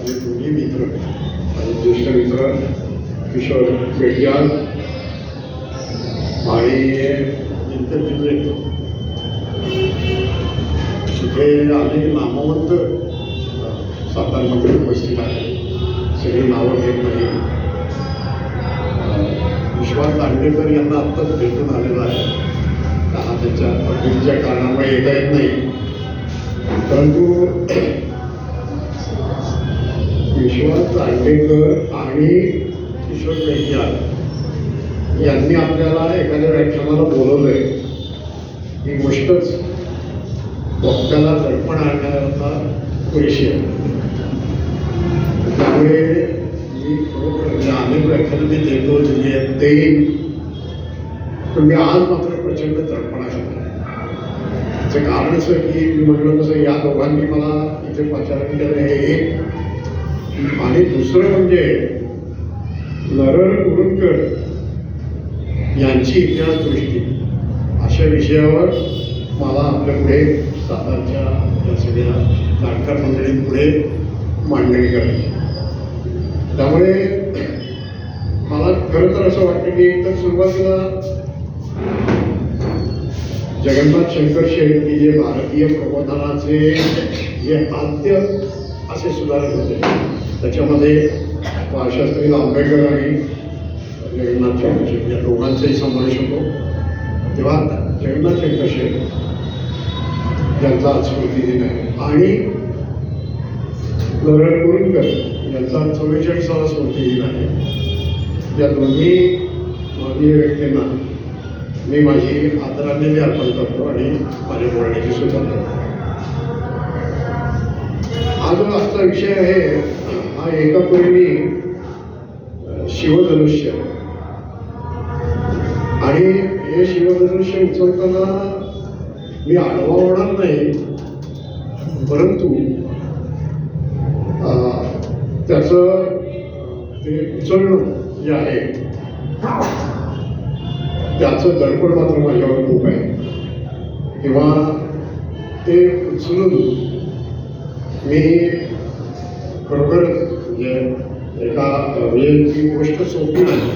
माझे दोन्ही मित्र आणि ज्येष्ठ मित्र किशोर पेटियाल आणि जिंकत जिल्हे तिथे अनेक नामवंत सातारमध्ये उपस्थित आहेत. सगळी नावं घेत नाही. विश्वास दांडेकर यांना आत्ताच भेटून आलेला आहे. त्यांना त्याच्या पद्धतीच्या कारणामुळे येता येत नाही. परंतु विश्वास दांडेकर आणि किशोर पेटियाल यांनी आपल्याला एखाद्या व्याख्यानाला बोलवलंय ही गोष्टच वक्त्याला दडपण आणण्याकरता पुरेशी आहे. त्यामुळे मी खरोखर अनेक व्याख्यानं मी देतो देईन, पण मी आज मात्र प्रचंड दडपणात आहे. त्याचं कारण असं की मी म्हटलं तसं या दोघांनी मला इथे प्रचारण केलं हे एक, आणि दुसरं म्हणजे नरहर कुरुंदकर यांची इतिहास दृष्टी अशा विषयावर मला आपल्या पुढे सातारच्या या सगळ्या नाटककार मंडळींपुढे मांडणी करायची. त्यामुळे मला खरं तर असं वाटतं की एकतर सुरुवातीला जगन्नाथ शंकर शेळके जे भारतीय प्रबोधनाचे जे आद्य असे सुधारक होते, त्याच्यामध्ये बाळशास्त्री आंबेडकर आणि जगन्नाथ शंकर शेळके या दोघांचाही समावेश होतो. तेव्हा जगन्नाथ शंकर शेळके यांचा आज स्मृतिदिन आहे आणि नरहर कुरुंदकर यांचा 44वा स्मृतिदिन आहे. या दोन्ही माननीय व्यक्तींना मी माझी आदरांजली अर्पण करतो आणि माझ्या बोलण्याची सुरुवात करतो. हा जो आजचा विषय आहे हा एकापरी शिवधनुष्य, आणि हे शिवधनुष्य उचलताना मी आडवा होणार नाही, परंतु त्याचं ते उचलणं जे आहे त्याचं दडपण मात्र माझ्यावर खूप आहे. किंवा ते उचलून मी खरोखरच म्हणजे म्हणजे ती गोष्ट सोपी नाही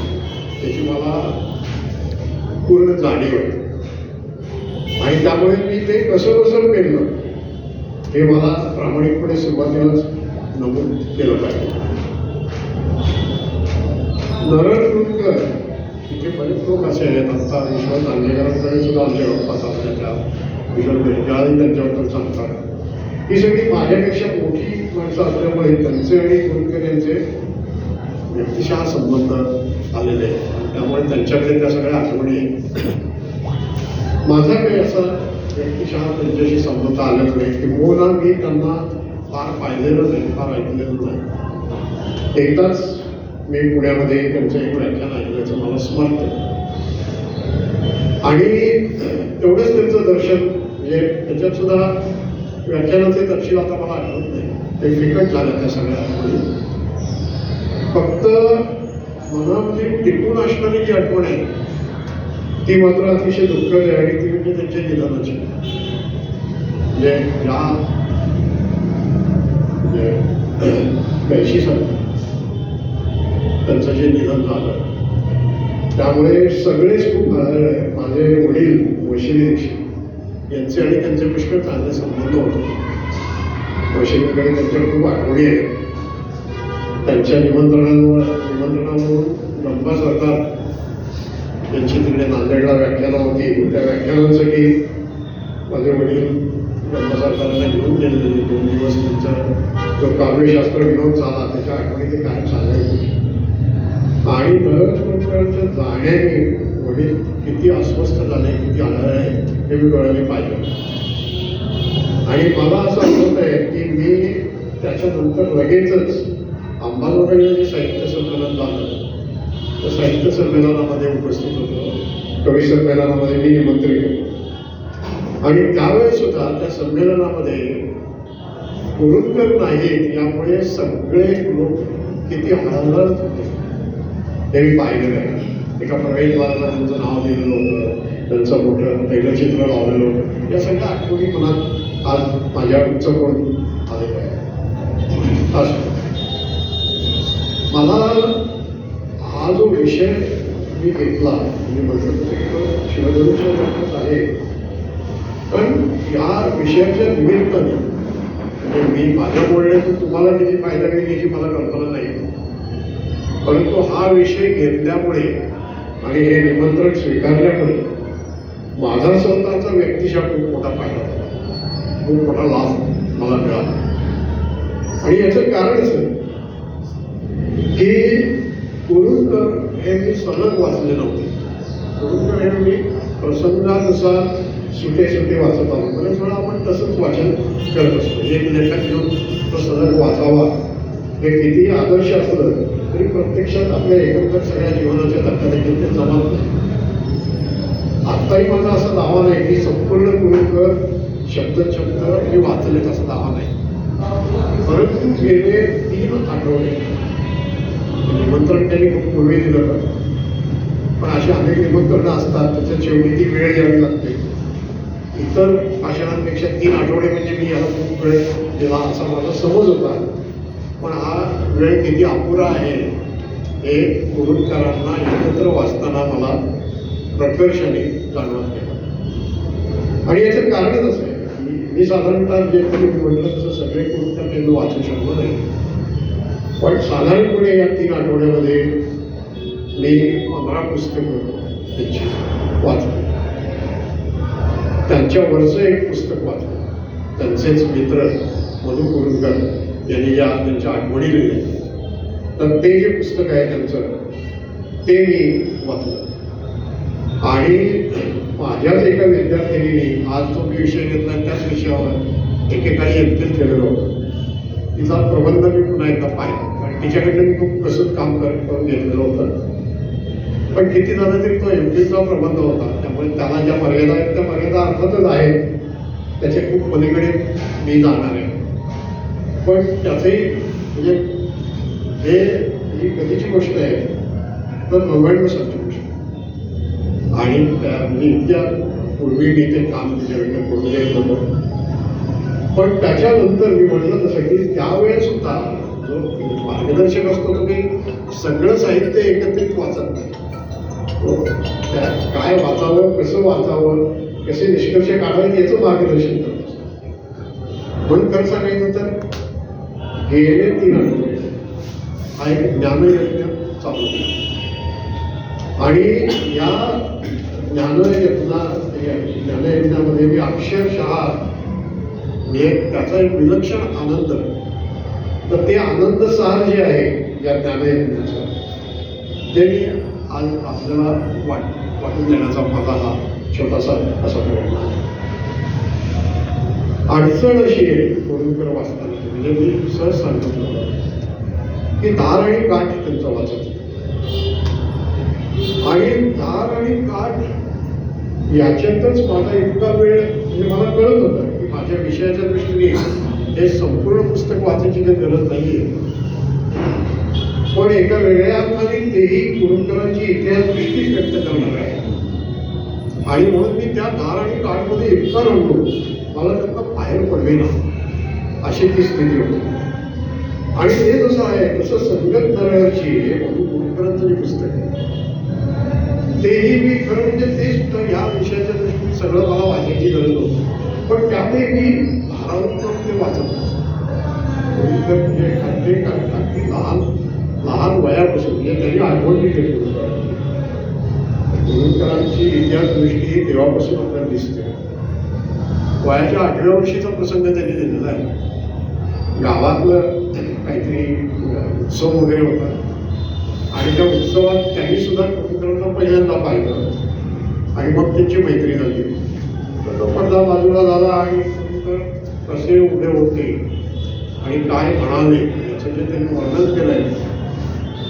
त्याची मला पूर्ण जाणीव आहे. आणि त्यामुळे मी ते कसं केलं हे मला प्रामाणिकपणे सुरुवातीलाच नमूद केलं पाहिजे. नरहर कुरुंदकर तिथे बरेच लोक असे आहेत. आमचा विश्वास दांडेकरांकडे सुद्धा आमच्या गप्पा चालण्याच्या विश्वास भेटल्याही त्यांच्याबद्दल सांगतात. ही सगळी माझ्यापेक्षा मोठी माणसं असल्यामुळे त्यांचे आणि कुरुंदकर यांचे व्यक्तिशः संबंध आलेले आहेत. त्यामुळे त्यांच्याकडे त्या सगळ्या आठवणी माझा काही असा व्यक्तिशः त्यांच्याशी संबंध आलेला नाही की मोना मी त्यांना फार पाहिलेलं नाही, फार ऐकलेलं नाही. एकदाच मी पुण्यामध्ये त्यांचं एक व्याख्यान ऐकल्याचं मला स्मरण आहे आणि तेवढंच त्यांचं दर्शन म्हणजे त्याच्यात सुद्धा व्याख्यानाचे तपशील आता मला आठवत नाही, ते फिकट झालं त्या सगळ्या आठवणी. फक्त मनामध्ये टिकून असणारी जी आठवण आहे ती मात्र अतिशय दुःखद आहे आणि ती म्हणजे त्यांच्या निधनाची. म्हणजे या 82 साली त्यांचं जे निधन झालं त्यामुळे सगळेच खूप माझे वडील वशिनी दीक्षित यांचे आणि त्यांचे पुष्कळ चांगले संबंध होते. वशिनीकडे त्यांच्या खूप आठवणी आहेत. त्यांच्या निमंत्रणावरून ब्रह्मा सरकार त्यांची तिकडे नांदेडला व्याख्यानं होती. त्या व्याख्यानांसाठी माझे वडील ब्रह्मा सरकारांना घेऊन गेलेले. 2 दिवस त्यांचा जो काव्यशास्त्र विनोद झाला त्याच्या आठवणी ते कायम सांगायचे. आणि नरहर कुरुंदकरांच्या जाण्याने वडील किती अस्वस्थ झाले, किती आढळले हे मी डोळ्याने पाहिलं. आणि मला असं आठवत आहे की मी त्याच्यानंतर लगेचच अंबाजोगाईला जे साहित्य संमेलन झालं त्या साहित्य संमेलनामध्ये उपस्थित होतो. कवी संमेलनामध्ये मी निमंत्रित होतो आणि त्यावेळेस सुद्धा त्या संमेलनामध्ये कुरुंदकर नाहीत यामुळे सगळे लोक किती हळहळत होते हे मी पाहिलेलं आहे. एका प्रवेशद्वाराला त्यांचं नाव दिलेलं होतं, त्यांचं मोठं तैलचित्र लावलेलं होतं. या सगळ्या आठवणी मनात आज माझ्या उच्च करून आलेल्या आहे. असं मला हा जो विषय मी घेतला मी म्हटलं तर शिवधनुष्य घटनाच आहे, पण या विषयाच्या निमित्ताने म्हणजे मी माझ्या बोलण्यातून तुम्हाला किती फायदा मिळेल याची मला कल्पना नाही, परंतु हा विषय घेतल्यामुळे आणि हे निमंत्रण स्वीकारल्यामुळे माझा स्वतःचा व्यक्तिशः खूप मोठा फायदा झाला, खूप मोठा लाभ मला मिळाला. आणि याचं कारण असं की कुरुंदकर हे मी सलग वाचले नव्हते. कुरुंदकर हे मी प्रसंगानुसार सुटे सुटे वाचत आलो. बरेच वेळा आपण तसंच वाचन करत असतो. एक लेखक घेऊन तो सलग वाचावा हे कितीही आदर्श असलं तरी प्रत्यक्षात आपल्या एकंदर सगळ्या जीवनाच्या धक्कादेखील ते जमत नाही. आत्ताही माझा असा दावा नाही की संपूर्ण कुरुंदकर शब्द मी वाचलेत असा दावा नाही, परंतु गेले 3 आठवडे निमंत्रण त्यांनी खूप पूर्वी दिलं होतं, पण अशी अनेक निमंत्रणं असतात त्याच्यात शेवटी ती वेळ द्यावी लागते. इतर भाषणांपेक्षा 3 आठवडे म्हणजे मी याला खूप वेळ दिला असा माझा समज होता, पण हा वेळ किती अपुरा आहे हे कुरुंदकरांना एकत्र वाचताना मला प्रकर्षाने जाणवत गेलं. आणि याचं कारणच असं आहे की मी साधारणतः जे तुम्ही म्हटलं तसं सगळे कुरुंदकर मी वाचू शकलो नाही, पण साधारणपणे या 3 आठवड्यामध्ये मी 15 पुस्तकं त्यांची वाचली. त्यांच्यावरचं एक पुस्तक वाचलं, त्यांचेच मित्र मधु कुरुंदकर यांनी ज्या त्यांच्या आठवणी लिहिल्या, तर ते जे पुस्तक आहे त्यांचं ते मी वाचलं. आणि माझ्याच एका विद्यार्थिनीने आज जो मी विषय घेतला त्याच विषयावर एकेकाळी एमफिल केलेलं होतं. तिचा प्रबंध मी पुन्हा एकदा पाहिला, कारण तिच्याकडनं मी खूप कसं काम करून घेतलेलं होतं. पण किती झालं तरी तो एमफिलचा प्रबंध होता, त्यामुळे त्याला ज्या मर्यादा आहेत त्या मर्यादा अर्थातच आहेत, त्याच्या खूप पलीकडे मी जाणार आहे. पण त्याचंही म्हणजे ही कधीची गोष्ट आहे तर 99 सालची गोष्ट, आणि म्हणजे इतक्या पूर्वी मी ते काम तिच्याकडनं करून देत होतं. पण त्याच्यानंतर मी म्हटलं तसं की त्यावेळेस सुद्धा जो मार्गदर्शक असतो तो काही सगळं साहित्य एकत्रित वाचत नाही, काय वाचावं, कसं वाचावं, कसे निष्कर्ष काढावेत याचं मार्गदर्शन करत असतं. म्हणून खरं सांगायचं तर गेले 3 आठवडे हा एक ज्ञानयज्ञ चालू केला. आणि या ज्ञानयज्ञामध्ये मी अक्षरशः त्याचा एक विलक्षण आनंद, तर ते आनंदसार जे आहे या ज्ञानयज्ञाचं ते मी आज आपल्याला वाटून देण्याचा माझा हा छोटासा असा प्रयत्न आहे. अडचण अशी आहे कुरुंदकर वाचताना, म्हणजे मी सहज सांगितलं की दार आणि काठ त्यांचं वाचत, आणि दार आणि काठ याच्यातच माझा इतका वेळ म्हणजे मला कळत होतं की माझ्या विषयाच्या दृष्टीने हे संपूर्ण पुस्तक वाचायची काही गरज नाहीये. पण एका वेगळ्या अर्थाने तेही कुरुंदकरांची इतिहास दृष्टीच व्यक्त करणार आहे, आणि म्हणून मी त्या दार आणि काठमध्ये इतका रंगलो मला त्यातनं बाहेर पडवेना अशी ती स्थिती होती. आणि ते जसं आहे तसं संगत दरची मधु कुरुंदकरांचं जे पुस्तक आहे तेही मी खरं म्हणजे ते सुद्धा ह्या विषयाच्या दृष्टीने सगळं मला वाचायची गरज नव्हती, पण त्यातही मी भारावून ते वाचत असतो. कुरुंदकर म्हणजे अगदी लहान वयापासून म्हणजे त्यांनी आठवण दिली कुरुंदकरांची इतिहास दृष्टी ही तेव्हापासून आपल्याला दिसते. वयाच्या 8व्या वर्षीचा प्रसंग त्यांनी दिलेला आहे. गावातलं काहीतरी उत्सव वगैरे होता, आणि त्या उत्सवात त्यांनी सुद्धा कुरुंदकरांना पहिल्यांदा पाहिलं, आणि मग त्यांची मैत्री झाली. तर तो पडदा बाजूला झाला, आणि कुरुंदकर कसे उभे होते आणि काय म्हणाले याचं जे त्यांनी वर्णन केलंय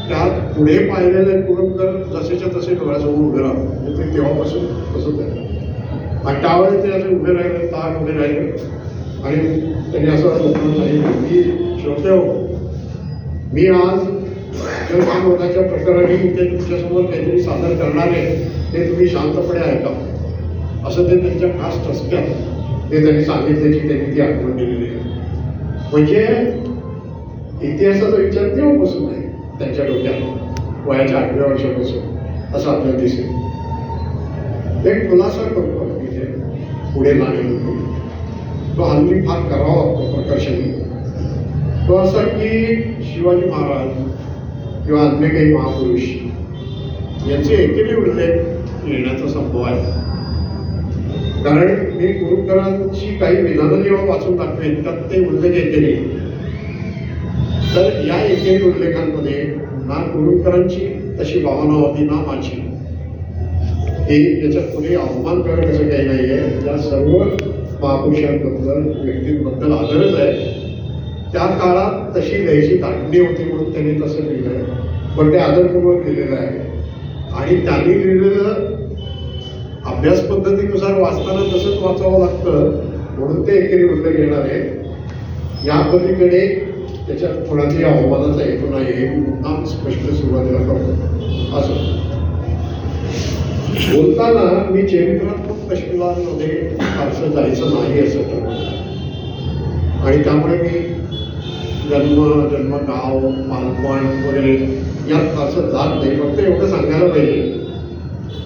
त्यात पुढे पाहिलेले कुरुंदकर जसेच्या तसे डोळ्यासमोर उभे राहतो. म्हणजे ते तेव्हापासून तसंच आहे. आणि त्यावेळेस ते असे उभे राहिले, ताट उभे राहिले, आणि त्यांनी असं सांगितलं की श्रोते हो, मी आज जलसंवर्धनाच्या प्रकाराने इथे तुमच्यासमोर काहीतरी सादर करणार आहे, ते तुम्ही शांतपणे ऐका. असं ते त्यांच्या खास टसक्यात ते त्यांनी सांगितल्याची त्यांनी ती आठवण दिलेली आहे. म्हणजे इतिहासाचा विचार तेव्हापासून आहे. त्यांच्या डोक्यात वयाच्या 8व्या वर्षापासून असं आपल्याला दिसेल. एक खुलासा करतो इथे पुढे जाण्यापूर्वी, तो हल्ली फार करावा लागतो प्रकर्षाने. तो असा की शिवाजी महाराज किंवा अन्य काही महापुरुष यांचे एकेरी उल्लेख येण्याचा संभव आहे. कारण मी कुरुकरांची काही विधानं जेव्हा वाचून दाखवेन त्यात ते उल्लेख एकेरी. तर या एकेरी उल्लेखांमध्ये ना कुरुकरांची तशी भावना होती ना माझी. हे याच्यात कोणी अवमान करणं असं काही नाही आहे. या सर्व महापुरुषांबद्दल व्यक्तींबद्दल आदरच आहे. त्या काळात तशी लिहायची धाटणी होती म्हणून त्यांनी तसं लिहिलं आहे, पण ते आदरपूर्वक लिहिलेलं आहे. आणि त्यांनी लिहिलेलं अभ्यास पद्धतीनुसार वाचताना तसंच वाचावं लागतं म्हणून ते एकेरी उल्लेख येणार आहे. या पलीकडे त्याच्यात कोणाची अवमानाचा हेतू नाही हे मुद्दाम स्पष्ट सुरुवातीला करतो. असं बोलताना मी चरित्रात्मक तपशिलांमध्ये फारसं जायचं नाही असं ठरवलं. आणि त्यामुळे मी जन्मगाव बालपण वगैरे यात फारसं जात नाही. फक्त एवढं सांगायला पाहिजे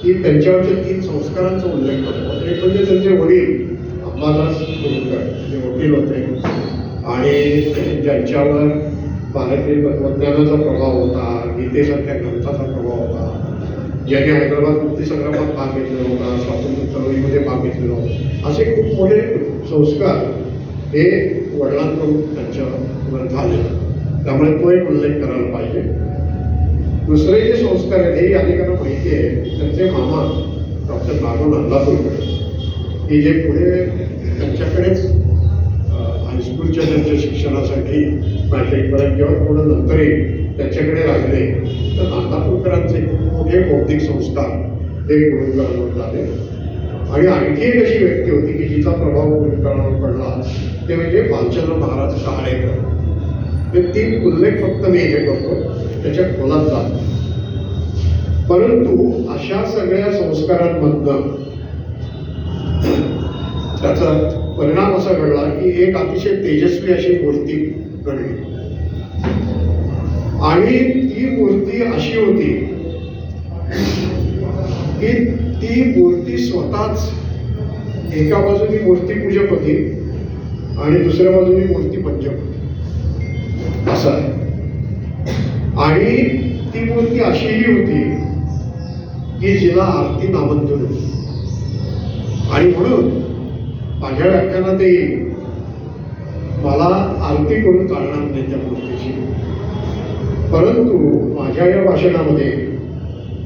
की त्यांच्यावरच्या 3 संस्कारांचा उल्लेख करतो. एक म्हणजे त्यांचे वडील अंबादास कुरुंकर जे वकील होते आणि ज्यांच्यावर भारतीय तत्त्वज्ञानाचा प्रभाव होता, गीतेसारख्या ग्रंथाचा प्रभाव होता, ज्यांनी हैदराबाद मुक्तीसंग्रामात भाग घेतलेला होता, स्वातंत्र्य चळवळीमध्ये भाग घेतलेला होता, असे खूप मोठे संस्कार हे वडिलांकडून त्यांच्यावर झाले. त्यामुळे तो एक उल्लेख करायला पाहिजे. दुसरे जे संस्कार आहेत हे अनेकांना माहिती आहे. त्यांचे मामा डॉक्टर नागो नंदापूरकर की जे पुढे त्यांच्याकडेच हायस्कूलच्या त्यांच्या शिक्षणासाठी मॅट्रिकपर्यंत जेव्हा थोडं नंतरही त्यांच्याकडे राहिले, तर नांदापूरकरांचे खूप मोठे बौद्धिक संस्कार हे कुरुंकरांवर झाले. आणि आणखी एक अशी व्यक्ती होती की जिचा प्रभाव कुरुंकरांवर पडला, ते म्हणजे भालचंद्र महाराज कहाळेकर. हे 3 उल्लेख फक्त मी हे करतो, त्याच्या खोलात जात. परंतु अशा सगळ्या संस्कारांमधनं त्याचा परिणाम असा घडला की एक अतिशय तेजस्वी अशी मूर्ती घडली. आणि ती मूर्ती अशी होती की ती मूर्ती स्वतःच एका बाजूनी मूर्तीपूजक होती आणि दुसऱ्या बाजूनी मूर्ती पंचक होती असं आहे. आणि ती मूर्ती अशीही होती की जिला आरती नामंजूर होती. आणि म्हणून माझ्या व्याख्यानातही मला आरती करून चालणार नाही त्या मूर्तीची, परंतु माझ्या या भाषणामध्ये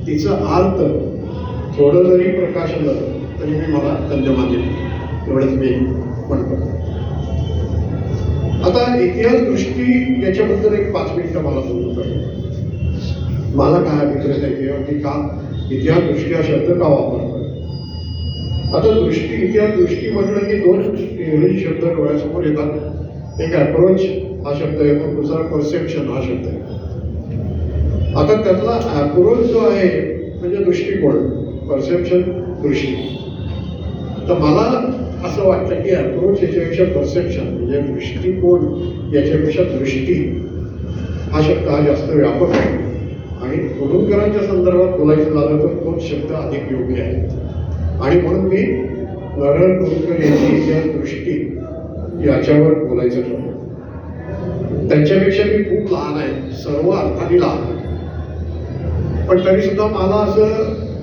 तिचं अर्थ थोडं जरी प्रकाशलं तरी मी मला धन्य मानेल, एवढंच मी म्हणतो. आता इतिहास दृष्टी याच्याबद्दल एक 5 मिनिटं मला बोलू पाहिजे. मला काय अभिप्राय आहे की का इतिहास दृष्टी हा शब्द का वापरतो. आता इतिहास दृष्टी म्हटलं की 2 इंग्रजी शब्द डोळ्यासमोर येतात. एक अप्रोच हा शब्द येतो, दुसरा परसेप्शन हा शब्द येतो. आता त्यातला अप्रोच जो आहे म्हणजे दृष्टिकोन, परसेप्शन दृष्टी. तर मला असं वाटतं की अप्रोच याच्यापेक्षा परसेप्शन म्हणजे दृष्टिकोन याच्यापेक्षा दृष्टी हा शब्द हा जास्त व्यापक आहे. आणि कुरुंकरांच्या संदर्भात बोलायचं झालं तर तोच शब्द अधिक योग्य आहे. आणि म्हणून मी नरहर कुरुंकर यांची इतिहास दृष्टी याच्यावर बोलायचं ठरवलं. त्यांच्यापेक्षा मी खूप लहान आहे, सर्व अर्थाने लहान आहे, पण तरी सुद्धा मला असं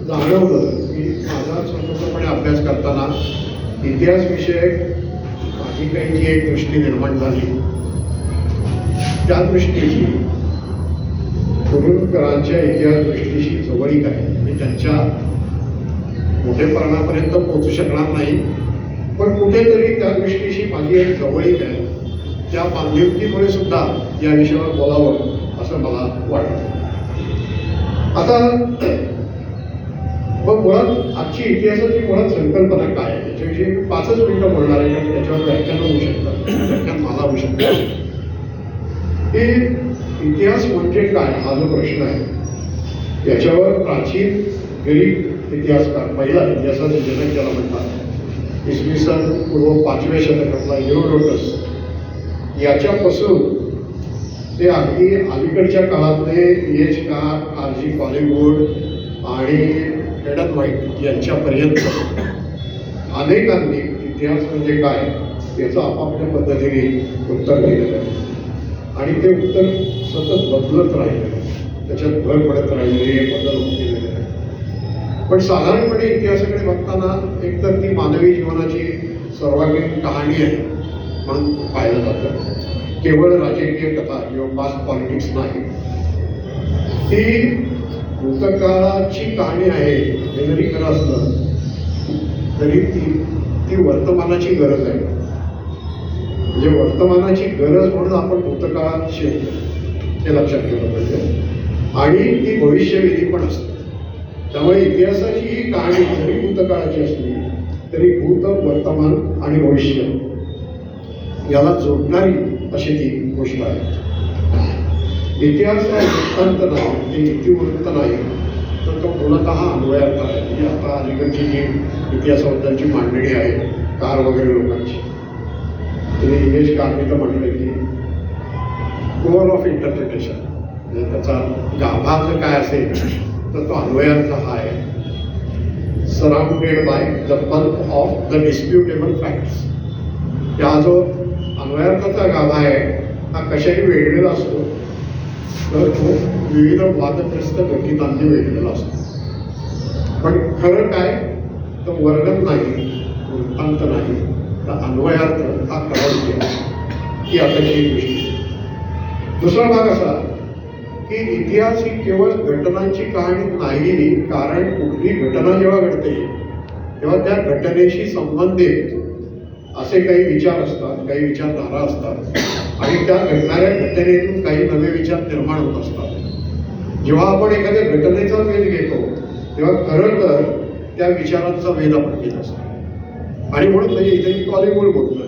जाणवलं की माझा स्वतंत्रपणे अभ्यास करताना इतिहास विषयक माझी काही जी एक दृष्टी निर्माण झाली, त्या दृष्टीची कुरुंकरांच्या इतिहास दृष्टीशी जवळीक आहे. मी त्यांच्या मोठेपणापर्यंत पोहोचू शकणार नाही, पण कुठेतरी त्या दृष्टीशी माझी एक जवळीक आहे. त्या बांधिलकीमुळे सुद्धा या विषयावर बोलावं असं मला वाटतं. आता मग मुळात आजची इतिहासाची मुळात संकल्पना काय आहे याच्याविषयी 5च मिनिटं बोलणार आहे, कारण त्याच्यावर व्याख्यान होऊ शकतात, व्याख्यान मला होऊ शकतं. की इतिहास म्हणजे काय हा जो प्रश्न आहे याच्यावर प्राचीन ग्रीक इतिहासकार, पहिला इतिहासाचा जनक ज्याला म्हणतात, इसवी सन पूर्व 5व्या शतकातला हेरोडोटस याच्यापासून ते अगदी अलीकडच्या काळातले एच कार, आर.जी. कॉलिंगवूड आणि हेड अँड व्हाईट यांच्यापर्यंत अनेकांनी इतिहास म्हणजे काय याचं आपापल्या पद्धतीने उत्तर दिलेलं आहे आणि ते उत्तर सतत बदलत राहिलेलं आहे, त्याच्यात भर पडत राहिलेली आहे, बदल होत गेलेले आहे. पण साधारणपणे इतिहासाकडे बघताना एकतर ती मानवी जीवनाची सर्वांगीण कहाणी आहे म्हणून पाहिलं जातं. केवळ राजकीय कथा किंवा पास्ट पॉलिटिक्स नाही, ती भूतकाळाची कहाणी आहे हे जरी खरं असलं तरी ती वर्तमानाची गरज आहे. म्हणजे वर्तमानाची गरज म्हणून आपण भूतकाळात शिरतो हे लक्षात ठेवलं पाहिजे आणि ती भविष्यवेधी पण असते. त्यामुळे इतिहासाची ही कहाणी जरी भूतकाळाची असली तरी भूत, वर्तमान आणि भविष्य याला जोडणारी अशी ती गोष्ट आहे. इतिहास हा वृत्तांत नाही, ते इतिवृत्त नाही, तर तो मूलतः अन्वयार्थ आहे. ही आता अलीकडची जी इतिहासाबद्दलची मांडणी आहे कार वगैरे लोकांची, तुम्ही एच कारने तर म्हटलं की कोअर ऑफ इंटरप्रिटेशन, म्हणजे त्याचा गाभा जर काय असेल तर तो अन्वयार्थ हा आहे. Surrounded by the bulk of the disputable facts. हा जो अन्वयार्थाचा गाभा आहे हा कशाने वेगळेला असतो तर तो विविध वादग्रस्त घटितांनी वेगळेला असतो. पण खरं काय तर वर्णन नाही, वृत्तांत नाही, तर अन्वयार्थ हा खरा ही आताची गोष्ट. दुसरा भाग असा की इतिहास ही केवळ घटनांची कहाणी नाही, कारण कुठली घटना जेव्हा घडते तेव्हा त्या घटनेशी संबंधित असे काही विचार असतात, काही विचारधारा असतात आणि त्या घडणाऱ्या घटनेतून काही नवे विचार निर्माण होत असतात. जेव्हा आपण एखाद्या घटनेचा वेध घेतो तेव्हा खरं तर त्या विचारांचा वेध आपण घेत असतो आणि म्हणून म्हणजे इथे मी कॉलिंगवूड बोलतोय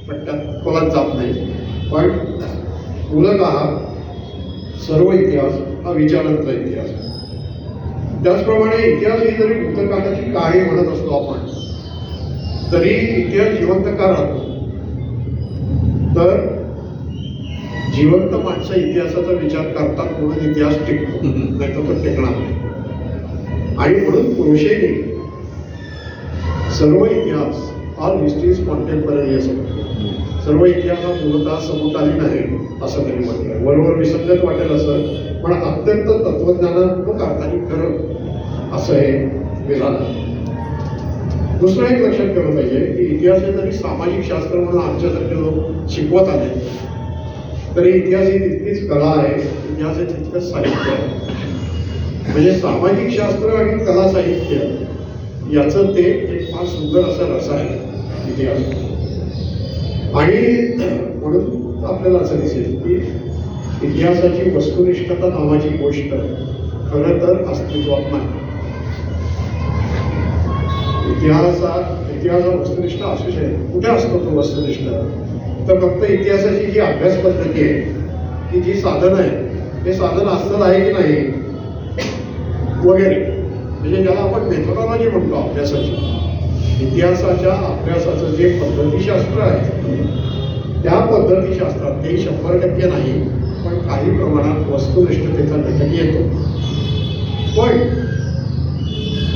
पण त्यात खोलात जात नाही. पण मूलतः सर्व इतिहास हा विचारांचा इतिहास आहे. त्याचप्रमाणे इतिहास ही जरी भूतकाळाची कहाणी म्हणत असतो आपण तरी इतिहास जिवंत का राहतो तर जिवंत माणसं इतिहासाचा विचार करतात म्हणून इतिहास टिकतो, नाही तर तो टिकणार नाही. आणि म्हणून क्रोशेने सर्व इतिहास ऑल हिस्ट्री इज कॉन्टेम्पररी असं म्हणतो. सर्व इतिहास हा मूलतः समकालीन आहे असं त्यांनी म्हटलं. वरवर विसंगत वाटेल असं पण अत्यंत तत्वज्ञानात्मक अर्थाने खरं असं हे विधान आहे. दुसरं एक लक्षात ठेवलं पाहिजे की इतिहास हे जरी सामाजिक शास्त्र म्हणून आमच्यासारखे लोक शिकवत आले तरी इतिहास ही तितकीच कला आहे, इतिहास हे तितकंच साहित्य आहे. म्हणजे सामाजिक शास्त्र आणि कला साहित्य याचं ते एक फार सुंदर असं रसायन आहे इतिहास. आणि म्हणून आपल्याला असं दिसेल की इतिहासाची वस्तुनिष्ठता नावाची गोष्ट खरं तर अस्तित्वात नाही. इतिहास वस्तुनिष्ठ असू शकेल. कुठे असतो तो वस्तुनिष्ठ तर फक्त इतिहासाची जी अभ्यास पद्धती आहे की जी साधनं आहे ते साधन असतं आहे की नाही वगैरे, म्हणजे ज्याला आपण मेथोडॉलॉजी म्हणतो अभ्यासाची. इतिहासाच्या अभ्यासाचं जे पद्धतीशास्त्र आहे त्या पद्धतीशास्त्रात ते 100% नाही पण काही प्रमाणात वस्तुनिष्ठतेचा घटक येतो. पण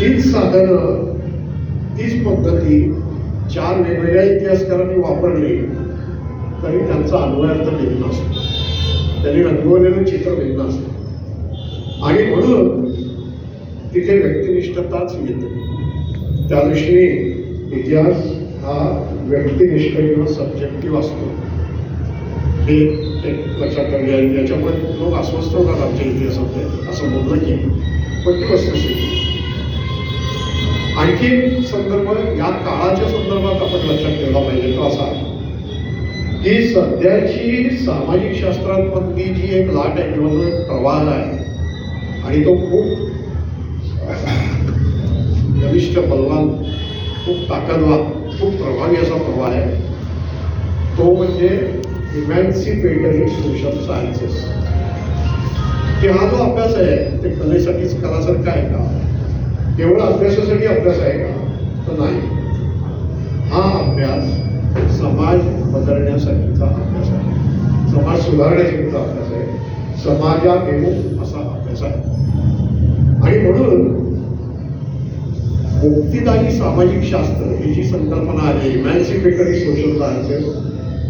तीच साधनं तीच पद्धती 4 वेगवेगळ्या इतिहासकारांनी वापरली तरी त्यांचा अन्वयार्थ भिन्न असतो, त्यांनी रंगवलेलं चित्र भिन्न असतं आणि म्हणून तिथे व्यक्तिनिष्ठताच येते. त्या दृष्टीने इतिहास हा व्यक्तिनिष्ठ किंवा सब्जेक्टिव्ह असतो हे लक्षात ठेवले. याच्यामुळे लोक अस्वस्थ होतात आमच्या इतिहासात असं बोललं की पण ती वस्तुस्थिती. आणखी संदर्भ या काळाच्या संदर्भात आपण लक्षात ठेवला पाहिजे तो असा की सध्याची सामाजिक शास्त्रांमधली जी एक लाट आहे किंवा जो एक प्रवाह आहे आणि तो खूप बलिष्ठ, बलवान, खूप ताकदवार, खूप प्रभावी असा प्रवाह आहे. तो म्हणजे इमॅन्सिपेटरी सोशल सायन्सेस. की हा जो अभ्यास आहे ते कलेसाठीच कलासारखा आहे का, केवळ अभ्यासासाठी अभ्यास आहे का तर नाही. हा अभ्यास समाज बदलण्यासाठीचा अभ्यास आहे, समाज सुधारण्यासाठीचा अभ्यास आहे. समाजाभिमुख असा अभ्यास आहे. आणि म्हणून मुक्तिदायी सामाजिक शास्त्र ही जी संकल्पना आहे, इमॅन्सिपेटरी सोशल सायन्सेस,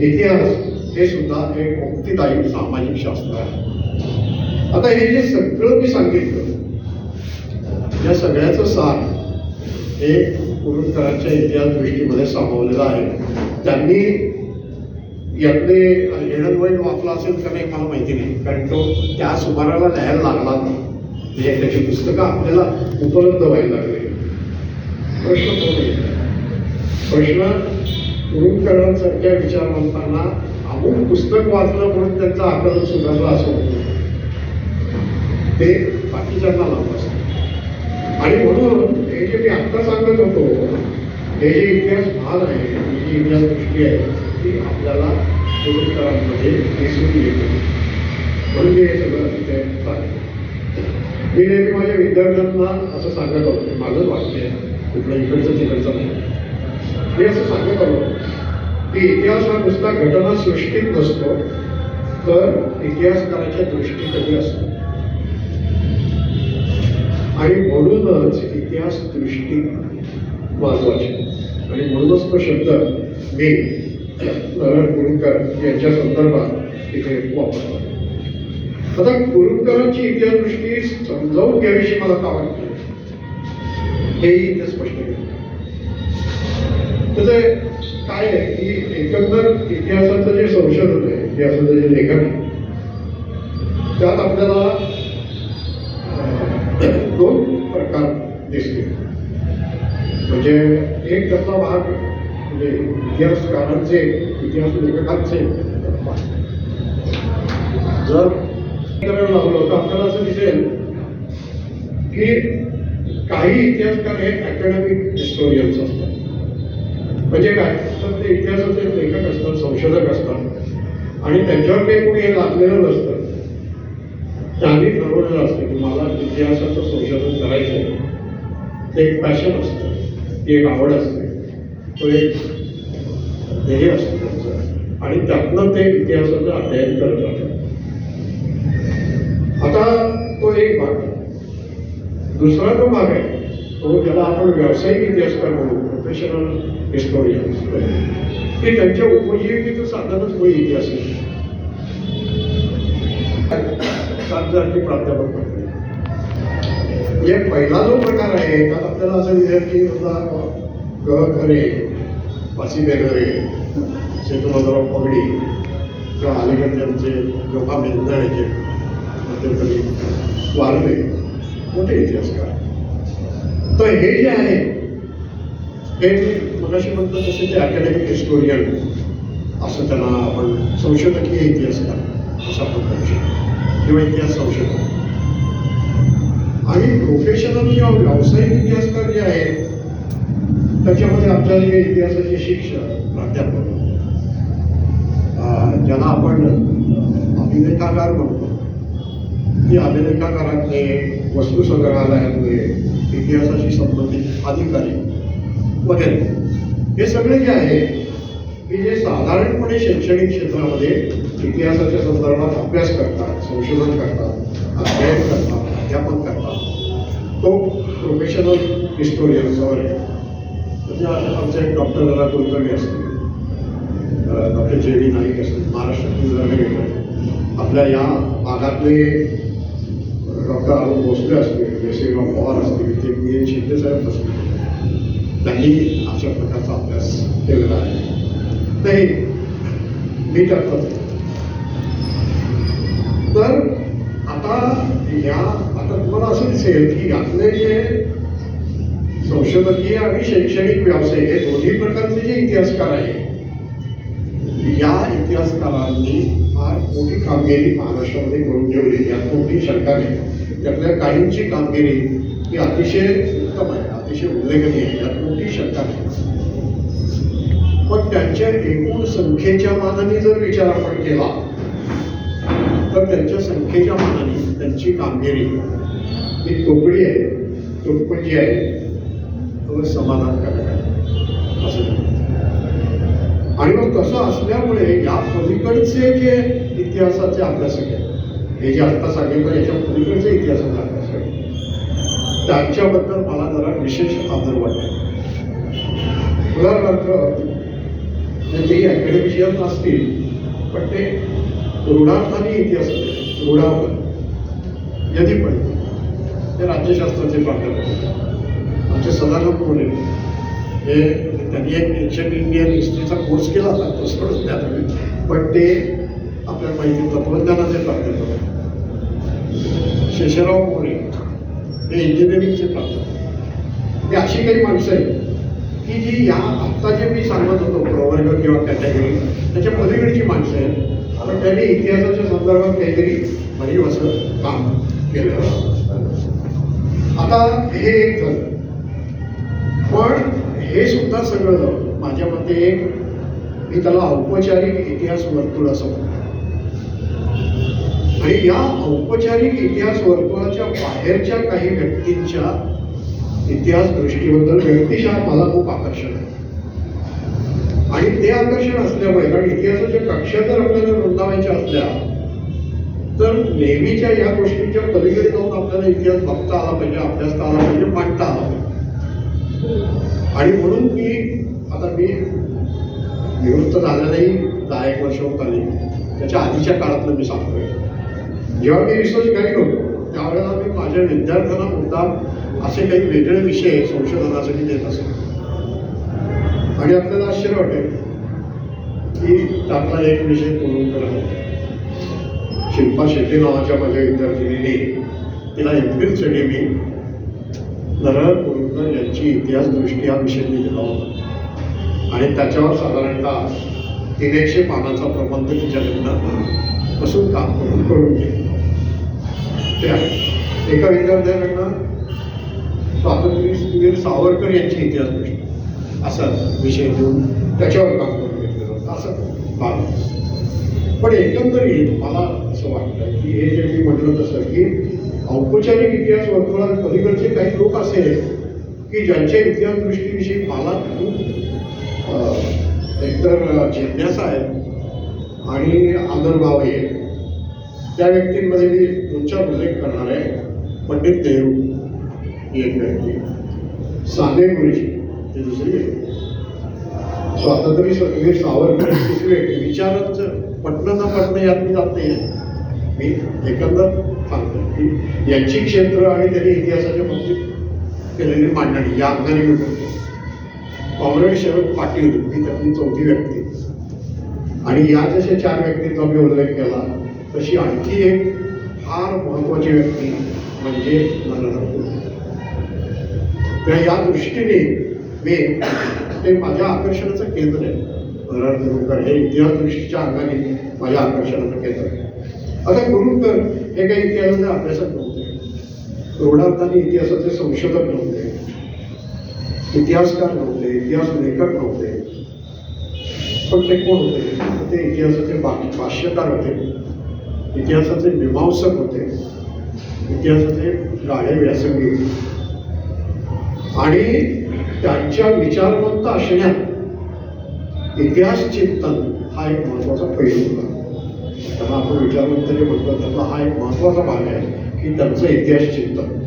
इतिहास हे सुद्धा एक मुक्तिदायी सामाजिक शास्त्र आहे. आता हे जे सगळं मी सांगितलं, या सगळ्याचं सार हे कुरुंदकरांच्या इतिहास दृष्टीमध्ये सामावलेलं आहे. त्यांनी यातले येणंवैण वाचला असेल का नाही मला माहिती नाही, कारण तो त्या सुमाराला लिहायला लागला नाही. म्हणजे त्याची पुस्तकं आपल्याला उपलब्ध व्हायला लागले. प्रश्न कुरुंदकरांसारख्या विचारवंतांना अमुक पुस्तक वाचलं म्हणून त्यांचं आकलन सुधारलं असं होतं, ते बाकीच्यांना लाभ असतं. आणि म्हणून हे जे मी आत्ता सांगत होतो, हे जे इतिहास भाग आहे, ही जी इतिहास दृष्टी आहे, ती आपल्याला कुरुंदकरांमध्ये दिसून येते. म्हणून मी हे सगळं इथे सांगतो. मी नेहमी माझ्या विद्यार्थ्यांना असं सांगत होतो, माझंच वाक्य आहे, कुठलं इकडचं तिकडचं नाही. मी असं सांगत आलो की इतिहास हा नुसता घटना सृष्टीत नसतो, तर इतिहासकाराच्या दृष्टीतही असतो. आणि म्हणूनच इतिहास दृष्टी महत्वाची. आणि म्हणूनच तो शब्द मी नारायण कुरुंदकर यांच्या संदर्भात इथे वापरला. आता कुरुंदकरांची इतिहास दृष्टी समजावून घ्यावीशी मला का वाटतं, हेही इथे स्पष्ट केलं. तर काय आहे की एकंदर इतिहासाचं जे संशोधन आहे, इतिहासाचं जे लेखन आहे, त्यात आपल्याला दोन प्रकार दिसते. म्हणजे एक त्यातला भाग म्हणजे इतिहासकारांचे, इतिहास लेखकांचे जर करायला लावलं तर आपल्याला असं दिसेल की काही इतिहासकार हे अकॅडमिक हिस्टोरियन्स असतात. म्हणजे काय तर ते इतिहासाचे लेखक असतात, संशोधक असतात, आणि त्यांच्यावर काही कोणी हे लागलेलं नसतं. त्यांनी ठरवलेलं असतं की मला इतिहासाचं संशोधन करायचं आहे. ते एक पॅशन असतं, ती एक आवड असते, तो एक ध्येय असतं त्यांचं, आणि त्यातनं ते इतिहासाचं अध्ययन करत राहतात. आता तो एक भाग. दुसरा जो भाग आहे तो ज्याला आपण व्यावसायिक इतिहासकार म्हणू, प्रोफेशनल हिस्टोरियन्स, की त्यांच्या उपजीविकेचं साधनच मुळे इतिहास आहे. 7,000 प्राध्यापक पडले. म्हणजे पहिला जो प्रकार आहे त्यात आपल्याला असं दिसेल की ग खरे, वासी बेगरे, सेतुमाधवराव पगडी किंवा अलीकडचे जोखा मेंदळेचे मध्यंतरी वारले मोठे इतिहासकार. तर हे जे आहे हे मगाशी म्हणतो तसे ते अकॅडमिक हिस्टोरियन असं त्यांना आपण संशोधकीय इतिहासकार असं आपण म्हणू शकतो, किंवा इतिहास संशोधक. आणि प्रोफेशनल किंवा व्यावसायिक इतिहासकार जे आहेत त्याच्यामध्ये आपल्याला जे इतिहासाचे शिक्षक, प्राध्यापक, ज्याला आपण अभिलेखागार म्हणतो, की अभिलेखागारातले, वस्तू संग्रहालयातले, इतिहासाशी संबंधित अधिकारी वगैरे, हे सगळे जे आहे की जे साधारणपणे शैक्षणिक क्षेत्रामध्ये इतिहासाच्या संदर्भात अभ्यास करतात, संशोधन करतात, अध्ययन करतात, अध्यापन करतात, तो प्रोफेशनल हिस्टोरियन्सवर आहे. म्हणजे आमचे डॉक्टर लला कुलकर्णी असतील, डॉक्टर जे डी नाईक असतील, महाराष्ट्रातून जर गेलं, आपल्या या भागातले डॉक्टर अरुण भोसले असतील, जयश्रीराव पवार असतील, ते पी एन शिंदेसाहेब असतील, त्यांनी अशा प्रकारचा अभ्यास केलेला आहे. तर हे मी त्यातच. तर आता तुम्हाला असं दिसेल की यातले जे संशोधकीय आणि शैक्षणिक व्यवसाय हे दोन्ही प्रकारचे जे इतिहासकार आहेत, या इतिहासकारांनी फार मोठी कामगिरी महाराष्ट्रामध्ये करून ठेवली, यात मोठी शंका नाही. त्यातल्या काहींची कामगिरी ही अतिशय उत्तम आहे, अतिशय उल्लेखनीय आहे, यात मोठी शंका नाही. पण त्यांच्या एकूण संख्येच्या मानाने जर विचार आपण केला तर त्यांच्या संख्येच्या मानाने त्यांची कामगिरी ही तोकडी आहे, तुटपुंजी आहे, समाधानकारक आहे असं. आणि मग तसं असल्यामुळे या पलीकडचे जे इतिहासाचे अभ्यासक आहेत हे जे आत्ता सांगितलं याच्या पलीकडचे इतिहासाचा अभ्यास आहे, त्यांच्याबद्दल मला जरा विशेष आदर वाटतो. उदाहरणार्थ तेही अकॅडमिशियन असतील, पण ते रूढार्थाने इतिहास रूढार्थ यदी पण ते राज्यशास्त्राचे प्राध्यापक होते. आमचे सदानंद मोरे हे त्यांनी एक एन्शियंट इंडियन हिस्ट्रीचा कोर्स केला होता, तो सोडून द्या तुम्ही, पण ते आपल्या माहिती तत्वज्ञानाचे प्राध्यापक होते. शेषराव मोरे हे इंजिनिअरिंगचे प्राध्यापक. हे अशी काही माणसं आहेत की जी या आत्ता जे मी सांगत होतो प्रवर्ग किंवा कॅटेगरी त्याच्या पलीकडची माणसं आहेत, पण त्यांनी इतिहासाच्या संदर्भात काहीतरी भरीव असं काम केलं. आता हे एक झालं, पण हे सुद्धा सगळं माझ्या मते एक, मी त्याला औपचारिक इतिहास वर्तुळ असं म्हणतो. आणि या औपचारिक इतिहास वर्तुळाच्या बाहेरच्या काही व्यक्तींच्या इतिहास दृष्टीबद्दल व्यक्तिशः मला खूप आकर्षण आहे. आणि ते आकर्षण असल्यामुळे, कारण इतिहासाच्या कक्षा जर आपल्याला नोंदवायच्या असल्या तर नेहमीच्या या गोष्टींच्या पलीकडे जाऊन आपल्याला इतिहास बघता आला पाहिजे, अभ्यासता आला पाहिजे, मांडता आला पाहिजे. आणि म्हणून मी निवृत्त झाल्यानेही 10-1 वर्ष होत आली, त्याच्या आधीच्या काळातलं मी सांगतोय. जेव्हा मी रिसर्च गाईड होतो त्यावेळेला मी माझ्या विद्यार्थ्यांना मुद्दाम असे काही वेगळे विषय संशोधनासाठी देत असतो. आणि आपल्याला आश्चर्य वाटेल की त्यातला एक विषय कुरुंकर आहे. शिल्पा शेट्टी नावाच्या माझ्या विद्यार्थिनीने, तिला एप्रिलसाठी मी नरहर कुरुंकर यांची इतिहास दृष्टी हा विषय लिहिलेला होता. आणि त्याच्यावर साधारणतः 300 पानाचा प्रबंध तिच्याकडनं बसून काम करून घेतलं. ते आहे एका विद्यार्थ्याकडनं स्वातंत्र्यवीर सावरकर यांची इतिहास दृष्टी असा विषय देऊन त्याच्यावर काम करून घेतलेलं होतं. असं भाग. पण एकंदरीत मला असं वाटतं की हे जे मी म्हटलं तसं की औपचारिक इतिहास वर्तुळात पलीकडचे काही लोक असे की ज्यांच्या इतिहास दृष्टीविषयी मला खूप एकतर जिज्ञासा आहे आणि आदरभावही आहे. त्या व्यक्तींमध्ये मी 2-4 उल्लेख करणार आहे. पंडित नेहरू ही एक व्यक्ती, साने गुरुजी ही दुसरी व्यक्ती, स्वातंत्र्यवीर सावरकर तिसरी व्यक्ती. विचारांचं पटणं न पटणं यात मी जात नाही आहे, मी एकंदर सांगतो की यांची क्षेत्र आणि त्यांनी इतिहासाच्या बाबतीत केलेली मांडणी या अंगाने मी करतो. कॉम्रेड शरद पाटील ही त्यातली 4थी व्यक्ती. आणि या जशा 4 व्यक्तींचा मी उल्लेख केला तशी आणखी एक फार महत्त्वाची व्यक्ती म्हणजे नरहर कुरुंकर. तर या दृष्टीने मी ते माझ्या आकर्षणाचं केंद्र आहे. नरहर कुरुंकर हे इतिहास दृष्टीच्या अंगाने माझ्या आकर्षणाचं केंद्र आहे. आता कुरुंकर हे काही इतिहासाचे अभ्यासक नव्हते, रूढार्थाने इतिहासाचे संशोधक नव्हते, इतिहासकार नव्हते, इतिहास लेखक नव्हते. पण ते कोण होते? ते इतिहासाचे भाष्यकार होते, इतिहासाचे मीमांसक होते, इतिहासाचे गाढे व्यासंगी. आणि त्यांच्या विचारवंत असण्यात इतिहास चिंतन हा एक महत्त्वाचा पैलू होता. त्यांना आपण विचारवंत जे म्हणतो त्याचा हा एक महत्त्वाचा भाग आहे की त्यांचं इतिहास चिंतन.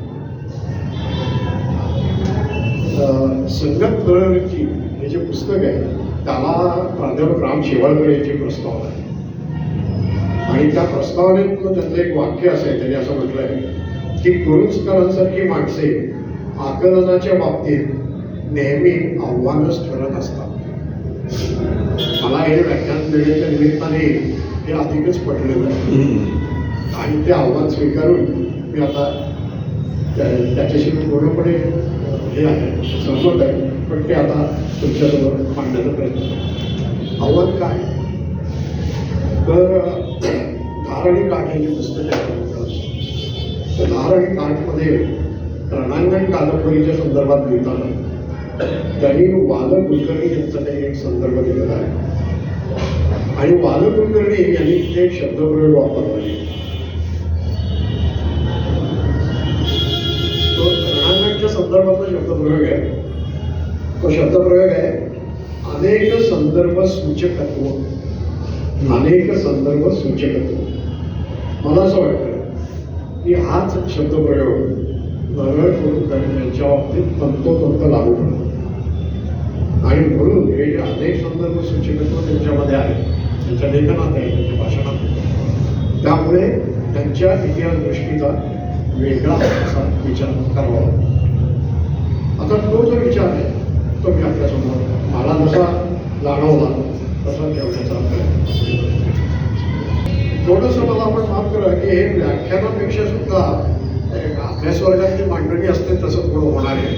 संगत प्रवृत्ती हे जे पुस्तक आहे त्याला प्राध्यापक राम शेवाळकर यांची प्रस्तावना आहे. आणि त्या प्रस्तावनेतलं त्यांचं एक वाक्य असं आहे, त्यांनी असं म्हटलं आहे की कुरुंकरांसारखी माणसे आकलनाच्या बाबतीत नेहमी आव्हानच ठरत असतात. मला हे व्याख्यान देण्याच्या निमित्ताने हे अधिकच पटलेलं आहे. आणि ते आव्हान स्वीकारून मी आता त्याच्याशी पूर्णपणे हे आहे सहमत आहे, पण ते आता तुमच्यासमोर मांडण्याचा प्रयत्न करतो. आव्हान काय? तर धार आणि काठ हे जे पुस्तक आहे तर धार आणि काठमध्ये रणांगण कादंबरीच्या संदर्भात लिहिताना त्यांनी वाल कुलकर्णी यांचा काही एक संदर्भ दिलेला आहे. आणि वाल कुलकर्णी यांनी ते शब्दप्रयोग वापरला आहे. तो रणांगणच्या संदर्भातला शब्दप्रयोग आहे. तो शब्दप्रयोग आहे अनेक संदर्भ सूचकत्व. अनेक संदर्भ सूचकत्व. मला असं वाटतं की हाच शब्दप्रयोग नारळ कुरुंकर यांच्या बाबतीत तंतोतंत लागू पडतो. आणि म्हणून हे जे अनेक संदर्भ सूचकत्व त्यांच्यामध्ये आहे, त्यांच्या लेखनात आहे, त्यांच्या भाषणात आहे, त्यामुळे त्यांच्या इतिहास दृष्टीचा वेगळा असा विचार करावा लागतो. आता तो जो विचार आहे तो मी आपल्यासमोर मला जसा जाणवला तसा ठेवण्याचा प्रयत्न. थोडंसं मला आपण माफ करा की हे व्याख्यानापेक्षा सुद्धा अभ्यास वर्गातली मांडणी असते तसं थोडं होणार आहे.